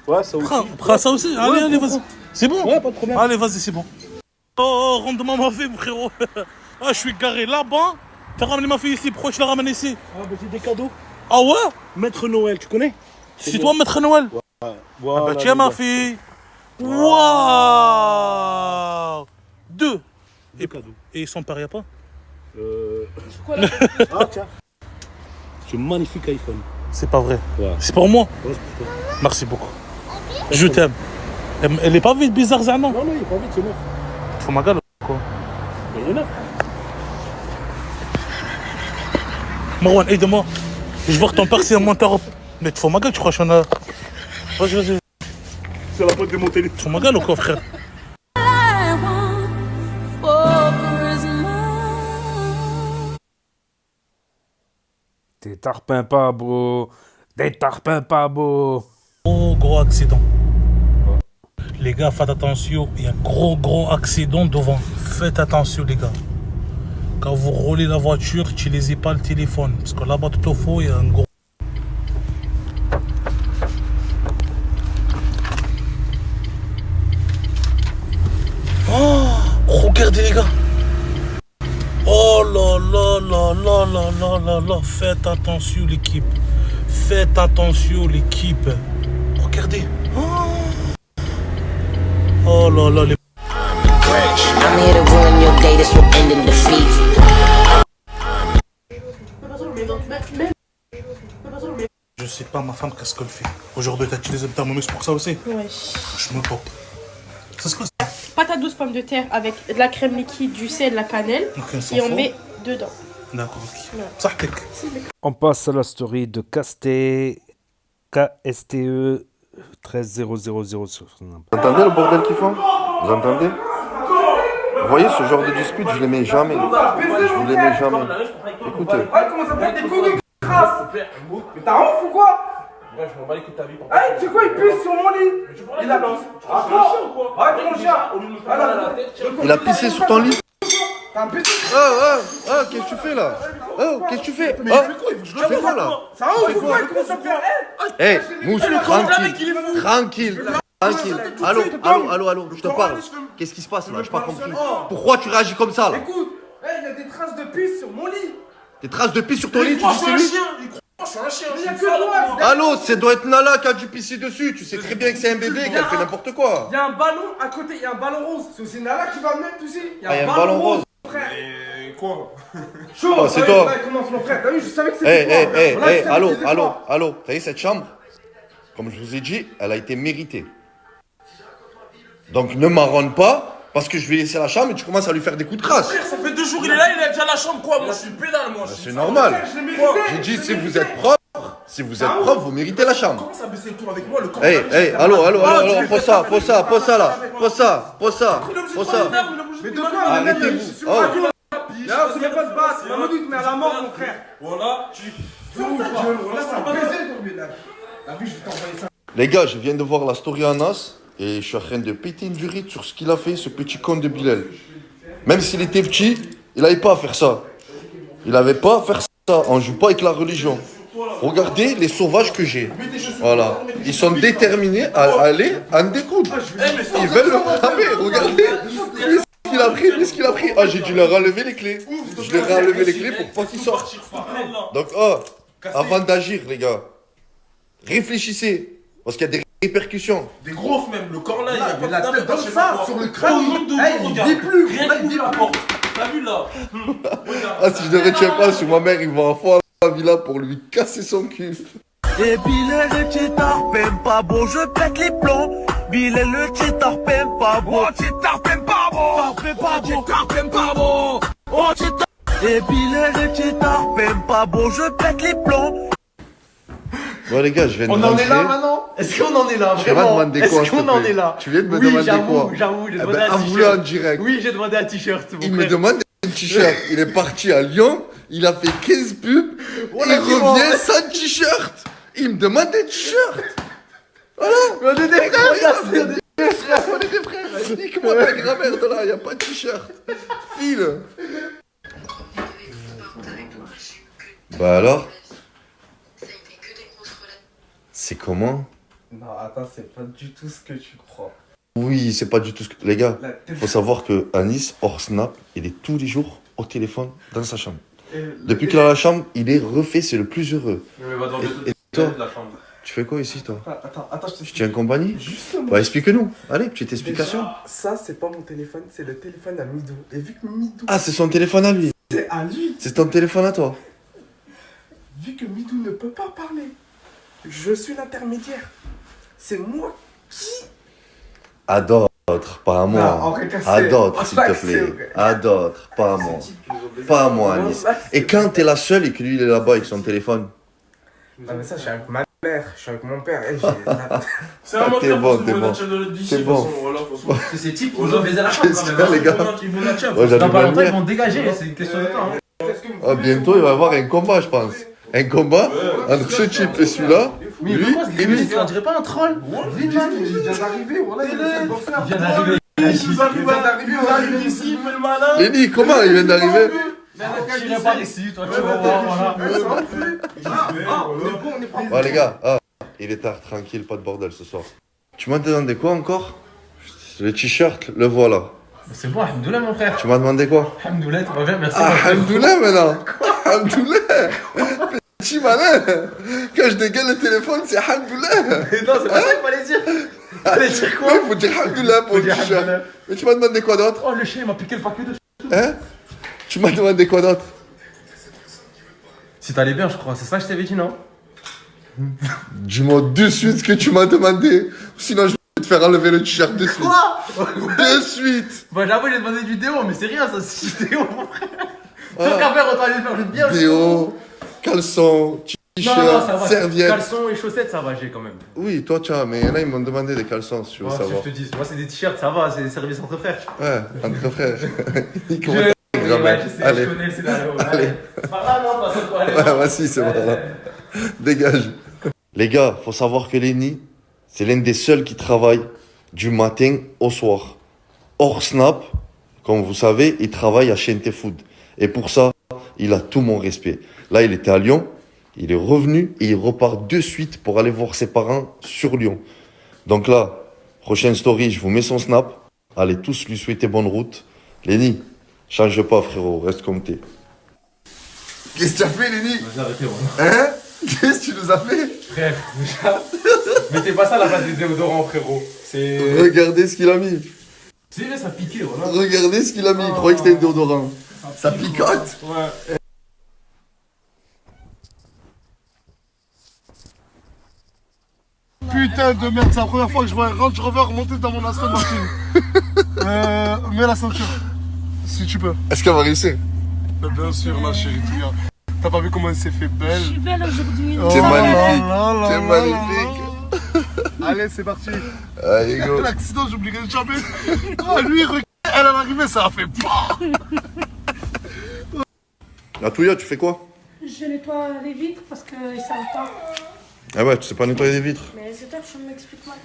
Ouais, ça aussi. Prends ça aussi? Allez, allez, vas-y. C'est bon? Ouais, pas de problème. Allez, vas-y, c'est bon. Oh, rentre-moi ma fille, frérot. Ah, je suis garé là-bas. T'as ramené ma fille ici, pourquoi tu la ramènes ici? Ah, bah j'ai des cadeaux. Ah ouais? Maître Noël, tu connais? C'est toi, Maître Noël? Ouais. Voilà, ah bah tiens, ma fille. Waouh! Deux cadeaux. Et son père, y'a pas? C'est quoi là? Ah, tiens. C'est un magnifique iPhone. C'est pas vrai. Ouais. C'est pour moi? Ouais, c'est pour toi. Merci beaucoup. Je t'aime. Elle est pas vite bizarre, Zana? Non, il est pas vite, c'est neuf. Tu fous ma gueule ou quoi? Mais il est neuf. Marwan, aide-moi. Je veux voir ton père, c'est un menteur. Mais tu fous ma gueule, tu crois que je suis un... Vas-y. C'est la pote de mon télé. Tu fous ma gueule ou quoi, frère? Des tarpins pas beaux. Gros accident. Les gars, faites attention. Il y a un gros accident devant. Faites attention, les gars. Quand vous roulez la voiture, n'utilisez pas le téléphone. Parce que là-bas, tout au fond, il y a un gros... Oh, regardez, les gars. Oh là. Faites attention, l'équipe. Regardez. Oh là, les... I'm here to ruin your day, this will end in defeat. Je sais pas, ma femme, qu'est-ce qu'elle fait? Aujourd'hui, t'as utilisé le Thermomix pour ça aussi? Ouais. Je me pop. C'est quoi ça? Pâte à 12 pommes de terre avec de la crème liquide, du sel, de la cannelle. Okay, et on met dedans. D'accord, ok. Ouais. Sahtek. On passe à la story de KSTE 13000 sur Snap. Vous entendez le bordel qu'ils font? Vous entendez? Vous voyez ce genre de dispute, je les mets jamais. Je vous les mets jamais. Écoutez. Comment ça fait des couilles de crasse? Mais t'as honte ou quoi? Ouais, je m'en bats les couilles de ta vie. Hey, tu sais quoi, il pisse sur mon lit. Il a pissé. Il a pissé sur ton lit? qu'est-ce que tu fais là? Oh, qu'est-ce que tu fais? Mais Oh, je tu fais quoi là? Ça va, il faut quoi? Il commence à faire. Hé, Mousse, Le tranquille, mec, il est fou. tranquille, tranquille. Allô, je te parle. Qu'est-ce qui se passe là? J'ai pas compris. Pourquoi tu réagis comme ça là? Écoute, il y a des traces de pisse sur mon lit. Des traces de pisse sur ton lit, tu croit dis que je c'est suis lui? un chien. Il croit que je suis un chien. Mais y a Je que suis toi. sale. Allô, ça doit être Nala qui a dû pisser dessus. Tu sais très bien que c'est un bébé, qu'elle fait n'importe quoi. Il y a un ballon à côté, il y a un ballon rose. C'est aussi Nala qui va me mettre aussi. Ah, il y a un ballon rose. Frère. Quoi? Chaud, Oh, c'est toi. Là, il commence mon frère. T'as vu, je savais que c'était toi. Voilà, je savais que c'était toi. Allô. T'as vu cette chambre? Comme je vous ai dit, elle a été méritée. Donc ne marronne pas. Parce que je vais laisser la chambre et tu commences à lui faire des coups de crasse. Frère, ça fait 2 jours, il est là, il a déjà la chambre. Quoi? Moi, je suis pédale, moi. C'est normal. J'ai dit, si vous êtes propre, vous méritez la chambre. Comment ça baisser le tour avec moi, le corps? Allô, pose ça là. Pose ça. Mais de quoi? Arrêtez-vous. Là, tu n'as pas de basse. Mamadou, tu te mets à la mort, mon frère. Voilà, tu. Ferme ta gueule. Là, ça va baiser ton village. La vie, je vais t'envoyer ça. Les gars, je viens de voir la story à Nas et je suis en train de péter une durite sur ce qu'il a fait, ce petit con de Bilal. Même s'il était petit, il n'avait pas à faire ça. Il n'avait pas à faire ça. On ne joue pas avec la religion. Regardez les sauvages que j'ai. Voilà. Ils sont déterminés à aller en découdre. Ils veulent le cramer. Regardez. Lui, ce qu'il a pris. Ah, j'ai dû leur enlever les clés. Je leur ai enlevé les clés pour pas qu'ils sortent. Donc, avant d'agir, les gars, réfléchissez. Parce qu'il y a des répercussions. Des grosses même, le corps là, il y a la tête comme ça, sur le crâne. Il dit plus. Rien qu'il dit la porte. T'as vu là? Ah, si je ne retiens pas sur ma mère, ils vont en fois à la villa pour lui casser son cul. Et Bilal le cheetah, peine pas beau, je pète les plombs. Bilal le cheetah, peine pas beau. Oh, cheetah, peine pas beau. Cheetah, peine pas beau. Oh, cheetah. Et Bilal le cheetah, peine pas beau, je pète les plombs. Bon les gars, je viens de On en est là maintenant? Est-ce qu'on en est là? Je vais Vraiment? demander quoi? Est-ce qu'on en est là? Tu viens de me demander quoi? J'avoue, j'ai Eh demandé ben, un avoue-le t-shirt. en direct. Oui, j'ai demandé un t-shirt. Il me demande un t-shirt. Il est parti à Lyon, il a fait 15 pubs, il revient sans t-shirt. Il me demande des t-shirts. Voilà. On est des frères, On est des frères. Nique-moi ta grand-mère de là, il n'y a pas de t-shirt. File. Bah alors? C'est comment? Non, attends, c'est pas du tout ce que tu crois. Oui, c'est pas du tout ce que... Les gars, faut savoir que Anis, hors Snap, il est tous les jours au téléphone dans sa chambre. Depuis qu'il a la chambre, il est refait, c'est le plus heureux. Et toi, tu fais quoi ici, toi? Attends, Tu tiens compagnie? Justement. Bah, explique-nous. Allez, petite explication. Déjà, ça, c'est pas mon téléphone, c'est le téléphone à Midou. Et vu que Midou... Ah, c'est son téléphone à lui. C'est à lui. C'est ton téléphone à toi. Vu que Midou ne peut pas parler, je suis l'intermédiaire. C'est moi qui... À d'autres, pas à moi. Non, en vrai, À d'autres, c'est s'il te vrai. plaît. À d'autres, pas à moi. Pas à moi, Anis. Et quand t'es la seule et que lui, il est là-bas avec son téléphone? Non, mais ça, je suis avec ma mère, je suis avec mon père. C'est un T'es bon, t'es bon. C'est bon. Ces types, ils vont baiser la chambre quand J'espère, les gars. Ouais, j'arrive Dans pas à longtemps, ils venir. vont dégager, c'est une question de temps. Ah, bientôt, il va y avoir un combat, je pense. Un combat entre ce type et celui-là. Mais Lui et lui. on dirait pas un troll. Il vient d'arriver, voilà, il vient d'arriver. Il vient d'arriver ici, il fait le malin. Lenny, comment il vient d'arriver? Je tirerai par ici, toi, tu vas voir, voilà. Bon, les gars, il est tard, tranquille, pas de bordel ce soir. Tu m'as demandé quoi encore? Le t-shirt, le voilà. C'est bon, alhamdoulilah, mon frère. Tu m'as demandé quoi? Alhamdoulilah, tu vas bien, merci. Ah, alhamdoulilah maintenant. Alhamdoulilah. Petit malin. Quand je dégaine le téléphone, c'est alhamdoulilah. Non, c'est pas ça qu'il fallait dire. Fallait dire quoi? Il faut dire alhamdoulilah pour le t-shirt. Mais tu m'as demandé quoi d'autre? Oh, le chien, il m'a piqué le paquet de... Hein? Tu m'as demandé quoi d'autre? Si t'allais bien, je crois. C'est ça que je t'avais dit, non? Dis-moi de suite ce que tu m'as demandé. Sinon, je vais te faire enlever le t-shirt de suite. Quoi? De suite. Bah, j'avoue, j'ai demandé du déo, mais c'est rien, ça, c'est du déo, mon frère. Tant qu'à faire, autant aller le faire bien. Déo, caleçon, Non, ça t-shirt, va. serviette. Caleçons et chaussettes, ça va, j'ai quand même. Oui, toi, tu as, mais il y en a, ils m'ont demandé des caleçons, si tu veux Ouais, savoir. je te dis, moi, c'est des t-shirts, ça va, c'est des services entre frères. Ouais, entre frères. Ouais, je sais, Allez. je connais le scénario. Allez. C'est pas grave, non, pas ça, aller. Ouais, vas-y, c'est bon. là. Dégage. Les gars, faut savoir que Lenny, c'est l'un des seuls qui travaille du matin au soir. Hors Snap, Comme vous savez, il travaille à Shente Food. Et pour ça, il a tout mon respect. Là, il était à Lyon, il est revenu et il repart de suite pour aller voir ses parents sur Lyon. Donc là, prochaine story, je vous mets son snap. Allez tous lui souhaiter bonne route. Lenny, change pas frérot, reste comme t'es. Qu'est-ce que tu as fait Lenny? Vas-y, arrêtez, voilà. Hein? Qu'est-ce que tu nous as fait? Frère, déjà, mettez pas ça à la base des déodorants, frérot. C'est. Regardez ce qu'il a mis. C'est vrai, ça piquait, voilà. Regardez ce qu'il a mis, il croyait que c'était un déodorant. Ça picote? Ouais. Putain de merde, c'est la première fois que je vois un Range Rover remonter dans mon Aston Martin. Mets la ceinture, si tu peux. Est-ce qu'elle va réussir? Bien sûr, ma chérie, tu viens. T'as pas vu comment elle s'est fait belle? Je suis belle aujourd'hui. T'es magnifique, là, t'es là, magnifique. Allez, c'est parti. Allez, go. L'accident, j'oublierai jamais. Oh, lui, regarde, elle est arrivée, ça a fait pas. La Touya, tu fais quoi? Je nettoie les vitres parce qu'ils savent pas. Ah ouais, tu sais pas nettoyer des vitres? Mais c'est toi, tu m'expliques mal.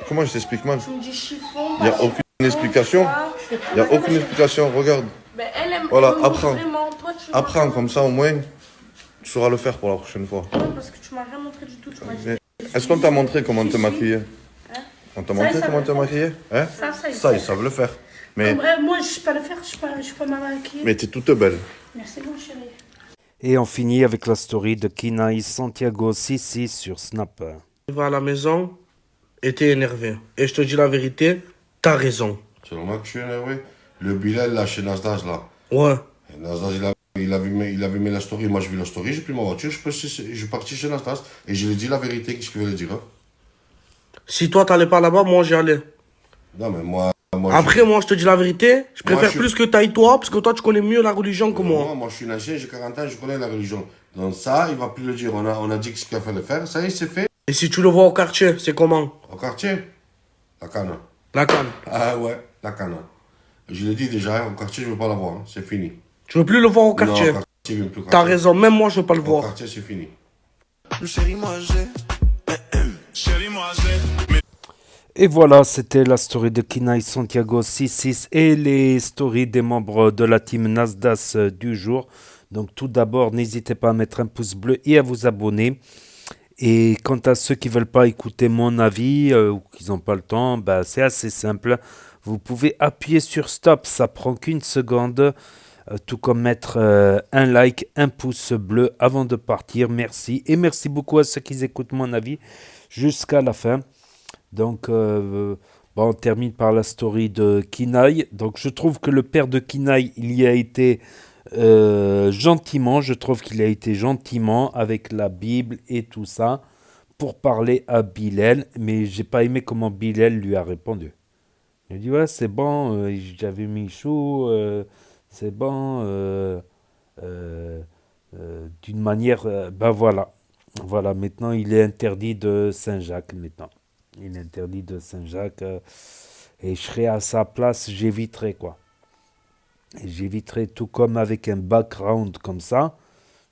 Comment je t'explique mal? Tu me dis chiffon. Il n'y a aucune explication. Il n'y a aucune explication, regarde. Mais elle aime Voilà, elle me apprends. montre vraiment. Toi, tu Apprends, comme ça au moins, tu sauras le faire pour la prochaine fois. Non, parce que tu m'as rien montré du tout. Tu m'as dit. Est-ce qu'on t'a montré comment te maquiller? On t'a Ça, montré ils comment savent te le maquiller? Hein? Ça, Ils savent le faire. Mais, En vrai, moi, je sais pas le faire. Je suis pas mal maquillée. mais t'es toute belle. Merci, mon chéri. Et on finit avec la story de Kinaï Santiago 66 sur Snap. Tu vas à la maison et t'es énervé. Et je te dis la vérité, t'as raison. C'est normal que je suis énervé. Le Bilal, là, chez Nasdaq, là. Ouais. Et Nasdaq, il avait mis la story. Moi, j'ai vu la story, j'ai pris ma voiture, je suis parti chez Nasdaq. Et je lui ai dit la vérité, qu'est-ce qu'il voulait dire. Hein? Si toi t'allais pas là-bas, moi j'y allais. Non, mais moi Après, moi je te dis la vérité, je préfère plus que t'ailles toi, parce que toi tu connais mieux la religion que moi. Moi, je suis ancien, j'ai 40 ans, je connais la religion. Donc ça, il va plus le dire. On a dit ce qu'il fallait faire, ça y est, c'est fait. Et si tu le vois au quartier, c'est comment? Au quartier? La canne. La canne. Ah ouais, la canne. Je l'ai dit déjà, au quartier, je veux pas la voir, hein. C'est fini. Tu veux plus le voir au quartier? Non, au quartier, je veux plus au T'as quartier. raison, même moi je veux pas le voir. Au quartier, c'est fini. Chérie, moi j'ai. Chérie, moi j'ai. Et voilà, c'était la story de Kinaï Santiago 66 et les stories des membres de la team Nasdaq du jour. Donc tout d'abord, n'hésitez pas à mettre un pouce bleu et à vous abonner. Et quant à ceux qui ne veulent pas écouter mon avis ou qui n'ont pas le temps, bah, c'est assez simple. Vous pouvez appuyer sur stop, ça prend qu'une seconde. Tout comme mettre un like, un pouce bleu avant de partir. Merci. Et merci beaucoup à ceux qui écoutent mon avis jusqu'à la fin. Donc, on termine par la story de Kinaï. Donc, je trouve que le père de Kinaï, il y a été gentiment. Je trouve qu'il a été gentiment avec la Bible et tout ça pour parler à Bilal. Mais j'ai pas aimé comment Bilal lui a répondu. Il a dit, ouais, c'est bon, j'avais mis chou, c'est bon. D'une manière, ben voilà. Voilà, maintenant, il est interdit de Saint-Jacques, maintenant. Il est interdit de Saint-Jacques. Et je serais à sa place, j'éviterais, quoi. Et j'éviterais, tout comme avec un background comme ça,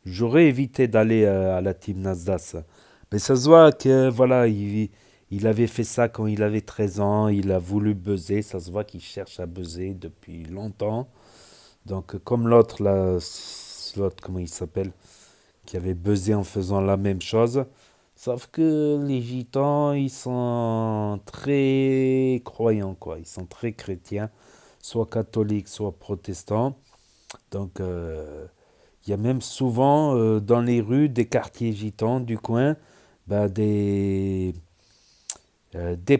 j'aurais évité d'aller à la team Nasdaq. Mais ça se voit que, voilà, il avait fait ça quand il avait 13 ans, il a voulu buzzer, ça se voit qu'il cherche à buzzer depuis longtemps. Donc, comme l'autre, là, comment il s'appelle, qui avait buzzé en faisant la même chose. Sauf que les gitans, ils sont très croyants, quoi. Ils sont très chrétiens, soit catholiques, soit protestants. Donc, il y a même souvent dans les rues des quartiers gitans du coin, des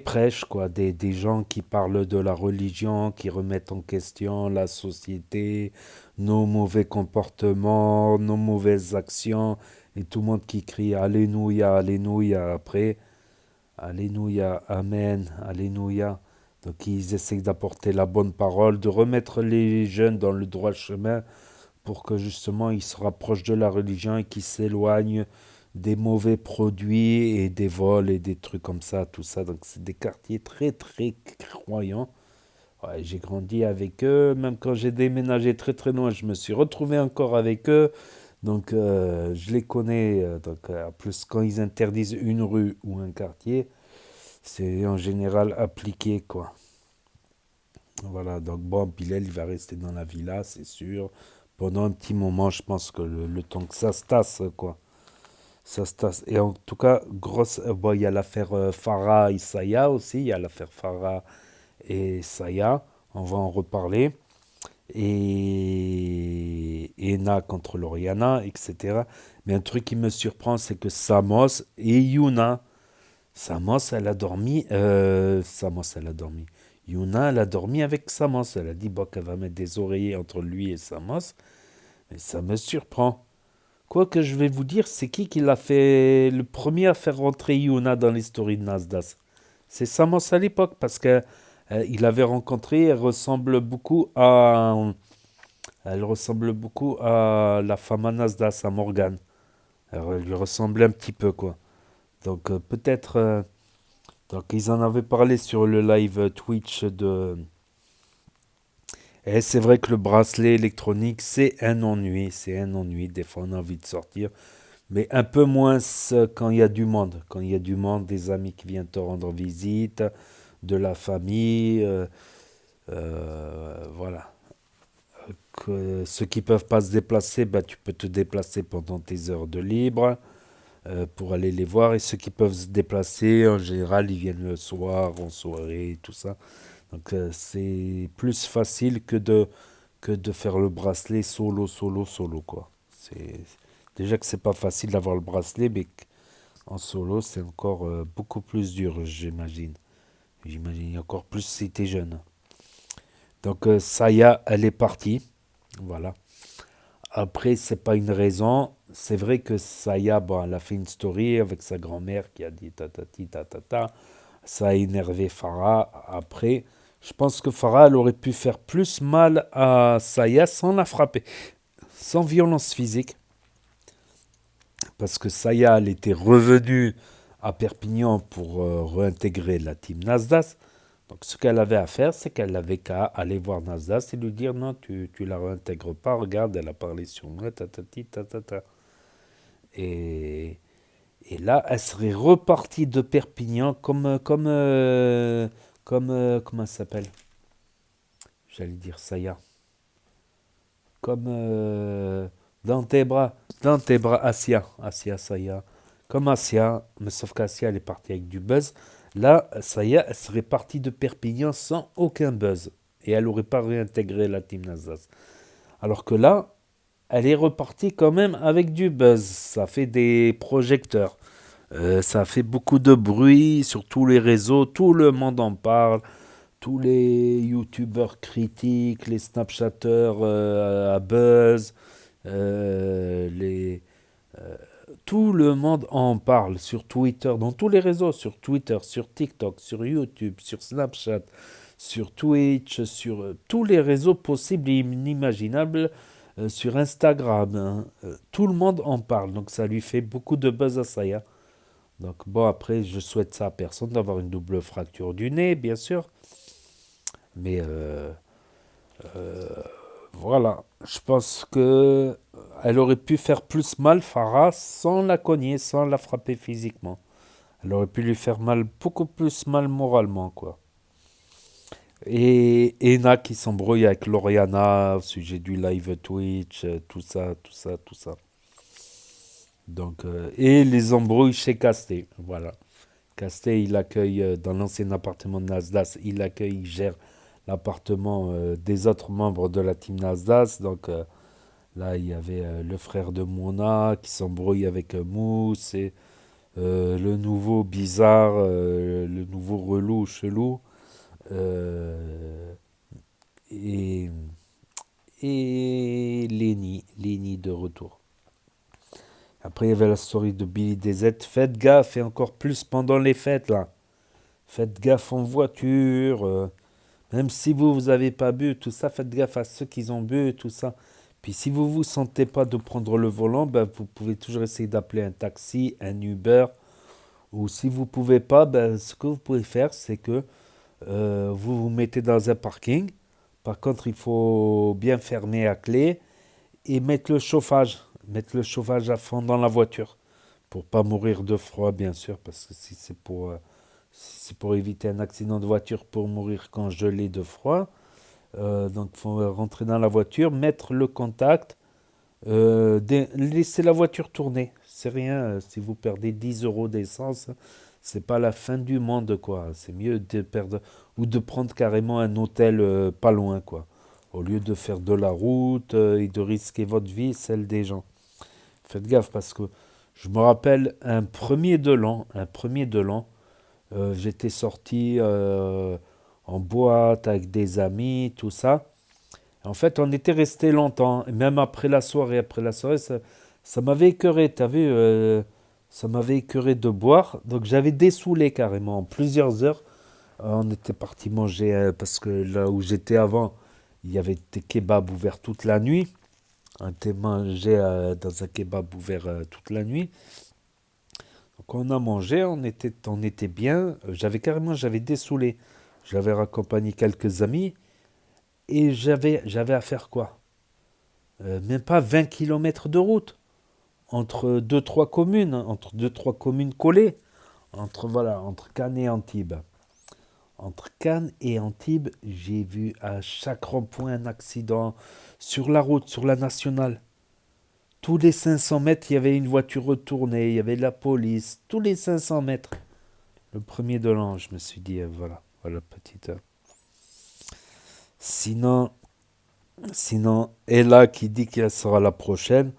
prêches, quoi, des gens qui parlent de la religion, qui remettent en question la société, nos mauvais comportements, nos mauvaises actions, et tout le monde qui crie Alléluia, Alléluia après, Alléluia, Amen, Alléluia. Donc ils essaient d'apporter la bonne parole, de remettre les jeunes dans le droit chemin pour que justement ils se rapprochent de la religion et qu'ils s'éloignent des mauvais produits et des vols et des trucs comme ça, tout ça. Donc c'est des quartiers très très croyants. Ouais, j'ai grandi avec eux, même quand j'ai déménagé très très loin, je me suis retrouvé encore avec eux. Donc je les connais. Donc en plus quand ils interdisent une rue ou un quartier, c'est en général appliqué, quoi. Voilà, donc bon, Bilal, il va rester dans la villa, c'est sûr. Pendant un petit moment, je pense que le temps que ça se tasse, quoi. Ça se tasse. Et en tout cas, bon, il y a l'affaire Farah et Saya aussi. Il y a l'affaire Farah et Saya. On va en reparler. Et Ena contre Loriana, etc. Mais un truc qui me surprend, c'est que Samos et Yuna. Samos, elle a dormi. Yuna, elle a dormi avec Samos. Elle a dit bon, qu'elle va mettre des oreillers entre lui et Samos. Mais ça me surprend. Quoi que je vais vous dire, c'est qui l'a fait le premier à faire rentrer Yuna dans l'histoire de Nasdaq. C'est Samos à l'époque, parce que il avait rencontré, elle ressemble beaucoup à la femme à Nasdaq, à Morgane. Elle lui ressemblait un petit peu, quoi. Donc peut-être... donc ils en avaient parlé sur le live Twitch de... Et c'est vrai que le bracelet électronique, c'est un ennui. Des fois, on a envie de sortir. Mais un peu moins quand il y a du monde. Quand il y a du monde, des amis qui viennent te rendre visite, de la famille. Voilà. Ceux qui ne peuvent pas se déplacer, bah, tu peux te déplacer pendant tes heures de libre pour aller les voir. Et ceux qui peuvent se déplacer, en général, ils viennent le soir, en soirée, tout ça. Donc c'est plus facile que de faire le bracelet solo, quoi. Déjà que c'est pas facile d'avoir le bracelet, mais en solo, c'est encore beaucoup plus dur, j'imagine. J'imagine encore plus si t'es jeune. Donc Saya, elle est partie. Voilà. Après, c'est pas une raison. C'est vrai que Saya, bon, elle a fait une story avec sa grand-mère qui a dit tatati tatata. Ça a énervé Farah. Après, je pense que Farah, elle aurait pu faire plus mal à Saya sans la frapper, sans violence physique. Parce que Saya, elle était revenue à Perpignan pour réintégrer la team Nasdaq. Donc ce qu'elle avait à faire, c'est qu'elle avait qu'à aller voir Nasdaq et lui dire non, tu la réintègres pas, regarde, elle a parlé sur moi, tatati tatata. Et là, elle serait repartie de Perpignan comme comment elle s'appelle? J'allais dire Saya. Comme dans tes bras, Asia, Saya. Comme Asia, mais sauf qu'Asia, elle est partie avec du buzz. Là, Saya, elle serait partie de Perpignan sans aucun buzz. Et elle n'aurait pas réintégré la team Nasdaq. Alors que là, elle est repartie quand même avec du buzz. Ça fait des projecteurs. Ça fait beaucoup de bruit sur tous les réseaux. Tout le monde en parle. Tous les youtubeurs critiques, les snapchatteurs à buzz, tout le monde en parle sur Twitter, dans tous les réseaux, sur Twitter, sur TikTok, sur YouTube, sur Snapchat, sur Twitch, sur tous les réseaux possibles et inimaginables, sur Instagram. Hein. Tout le monde en parle, donc ça lui fait beaucoup de buzz à Saya. Donc bon, après, je souhaite ça à personne d'avoir une double fracture du nez, bien sûr. Mais voilà, je pense que elle aurait pu faire plus mal, Farah, sans la cogner, sans la frapper physiquement. Elle aurait pu lui faire mal, beaucoup plus mal moralement, quoi. Et Ena qui s'embrouille avec Loriana au sujet du live Twitch, tout ça. Donc, et les embrouilles chez Casté, voilà. Casté, il accueille, dans l'ancien appartement de Nasdaq, il gère l'appartement des autres membres de la team Nasdaq. Donc là, il y avait le frère de Mona qui s'embrouille avec Mousse et le nouveau bizarre, le nouveau relou, chelou. Et Lenny de retour. Après, il y avait la story de Billy DZ. Faites gaffe, et encore plus pendant les fêtes, là. Faites gaffe en voiture. Même si vous n'avez pas bu, tout ça, faites gaffe à ceux qui ont bu, tout ça. Puis si vous ne vous sentez pas de prendre le volant, ben, vous pouvez toujours essayer d'appeler un taxi, un Uber. Ou si vous ne pouvez pas, ben, ce que vous pouvez faire, c'est que vous vous mettez dans un parking. Par contre, il faut bien fermer à clé et mettre le chauffage. Mettre le chauffage à fond dans la voiture. Pour ne pas mourir de froid, bien sûr, parce que si c'est pour éviter un accident de voiture pour mourir congelé de froid, Donc il faut rentrer dans la voiture, mettre le contact, laisser la voiture tourner. C'est rien, si vous perdez 10 euros d'essence, c'est pas la fin du monde, quoi. C'est mieux de perdre ou de prendre carrément un hôtel pas loin, quoi. Au lieu de faire de la route et de risquer votre vie, celle des gens. Faites gaffe parce que je me rappelle un premier de l'an, j'étais sorti en boîte avec des amis, tout ça. En fait, on était resté longtemps, et même après la soirée, ça m'avait écœuré, t'as vu, ça m'avait écœuré de boire, donc j'avais dessoulé carrément en plusieurs heures. On était parti manger, parce que là où j'étais avant, il y avait des kebabs ouverts toute la nuit. On était mangé dans un kebab ouvert toute la nuit. Donc on a mangé, on était bien. J'avais dessoulé. J'avais raccompagné quelques amis. Et j'avais à faire quoi? Même pas 20 km de route. Entre 2-3 communes collées. Entre Cannes et Antibes. Entre Cannes et Antibes, j'ai vu à chaque rond-point un accident sur la route, sur la nationale. Tous les 500 mètres, il y avait une voiture retournée, il y avait la police, tous les 500 mètres. Le premier de l'an, je me suis dit, voilà, petite. Sinon, Ella qui dit qu'elle sera la prochaine.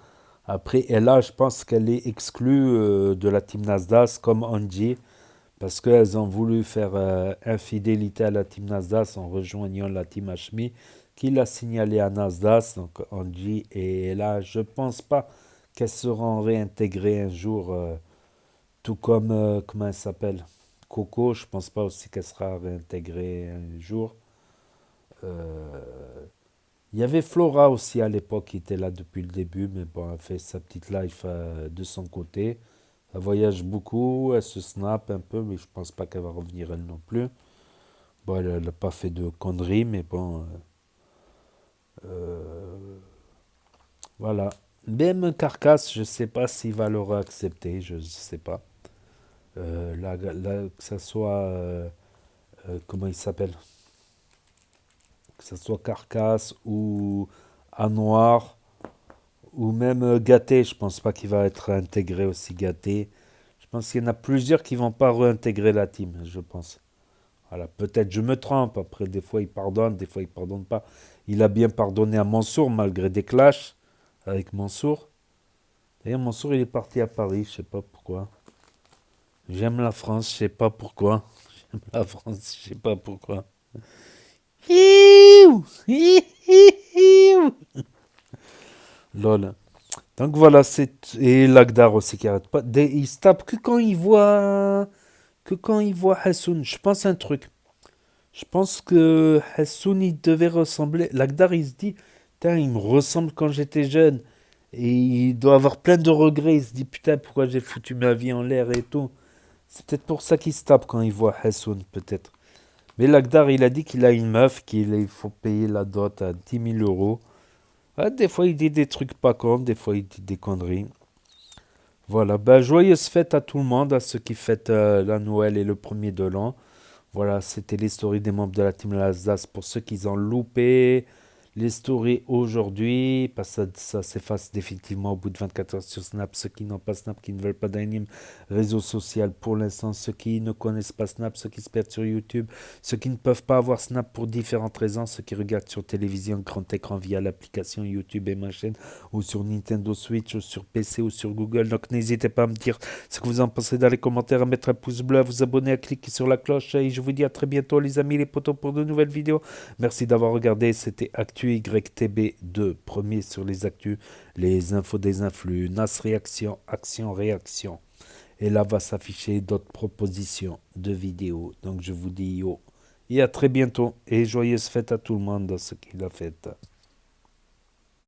Après, Ella, je pense qu'elle est exclue de la team Nasdaq comme Angie. Parce qu'elles ont voulu faire infidélité à la team Nasdaq en rejoignant la team Hashmi, qui l'a signalé à Nasdaq, donc Angie, et là, je pense pas qu'elles seront réintégrées un jour, tout comme, comment elle s'appelle, Coco, je pense pas aussi qu'elle sera réintégrée un jour. Il y avait Flora aussi à l'époque qui était là depuis le début, mais bon, elle fait sa petite life de son côté. Elle voyage beaucoup, elle se snap un peu, mais je pense pas qu'elle va revenir elle non plus. Bon, elle n'a pas fait de conneries, mais bon. Voilà. Même Carcasse, je sais pas s'il va le réaccepter, je sais pas. Que ça soit. Comment il s'appelle? Que ça soit Carcasse ou Noir. Ou même Gâté, je pense pas qu'il va être intégré aussi Gâté. Je pense qu'il y en a plusieurs qui vont pas réintégrer la team, je pense. Voilà, peut-être je me trompe. Après, des fois il pardonne, des fois il pardonne pas. Il a bien pardonné à Mansour malgré des clashs avec Mansour. D'ailleurs, Mansour il est parti à Paris, je sais pas pourquoi. J'aime la France, je sais pas pourquoi. J'aime la France, je sais pas pourquoi. Lol. Donc voilà, et Lagdar aussi qui arrête pas. Il se tape que quand il voit Hassoun. Je pense un truc. Je pense que Hassoun il devait ressembler. Lagdar il se dit, putain, il me ressemble quand j'étais jeune. Et il doit avoir plein de regrets. Il se dit, putain, pourquoi j'ai foutu ma vie en l'air et tout. C'est peut-être pour ça qu'il se tape quand il voit Hassoun, peut-être. Mais Lagdar il a dit qu'il a une meuf, qu'il faut payer la dot à 10 000 euros. Ah, des fois, il dit des trucs pas cons, des fois, il dit des conneries. Voilà, joyeuse fête à tout le monde, à ceux qui fêtent la Noël et le premier de l'an. Voilà, c'était les stories des membres de la team Alsace pour ceux qui ont loupé les stories aujourd'hui. Parce que ça s'efface définitivement au bout de 24 heures sur Snap. Ceux qui n'ont pas Snap, qui ne veulent pas d'un réseau social pour l'instant. Ceux qui ne connaissent pas Snap, ceux qui se perdent sur YouTube. Ceux qui ne peuvent pas avoir Snap pour différentes raisons. Ceux qui regardent sur télévision, grand écran via l'application YouTube et ma chaîne. Ou sur Nintendo Switch, ou sur PC, ou sur Google. Donc n'hésitez pas à me dire ce que vous en pensez dans les commentaires. À mettre un pouce bleu, à vous abonner, à cliquer sur la cloche. Et je vous dis à très bientôt les amis, les potos pour de nouvelles vidéos. Merci d'avoir regardé. C'était Actu YTB2, premier sur les actus, les infos des influx, NAS réaction, action, réaction. Et là va s'afficher d'autres propositions de vidéos. Donc je vous dis yo et à très bientôt et joyeuse fête à tout le monde dans ce qu'il a fait.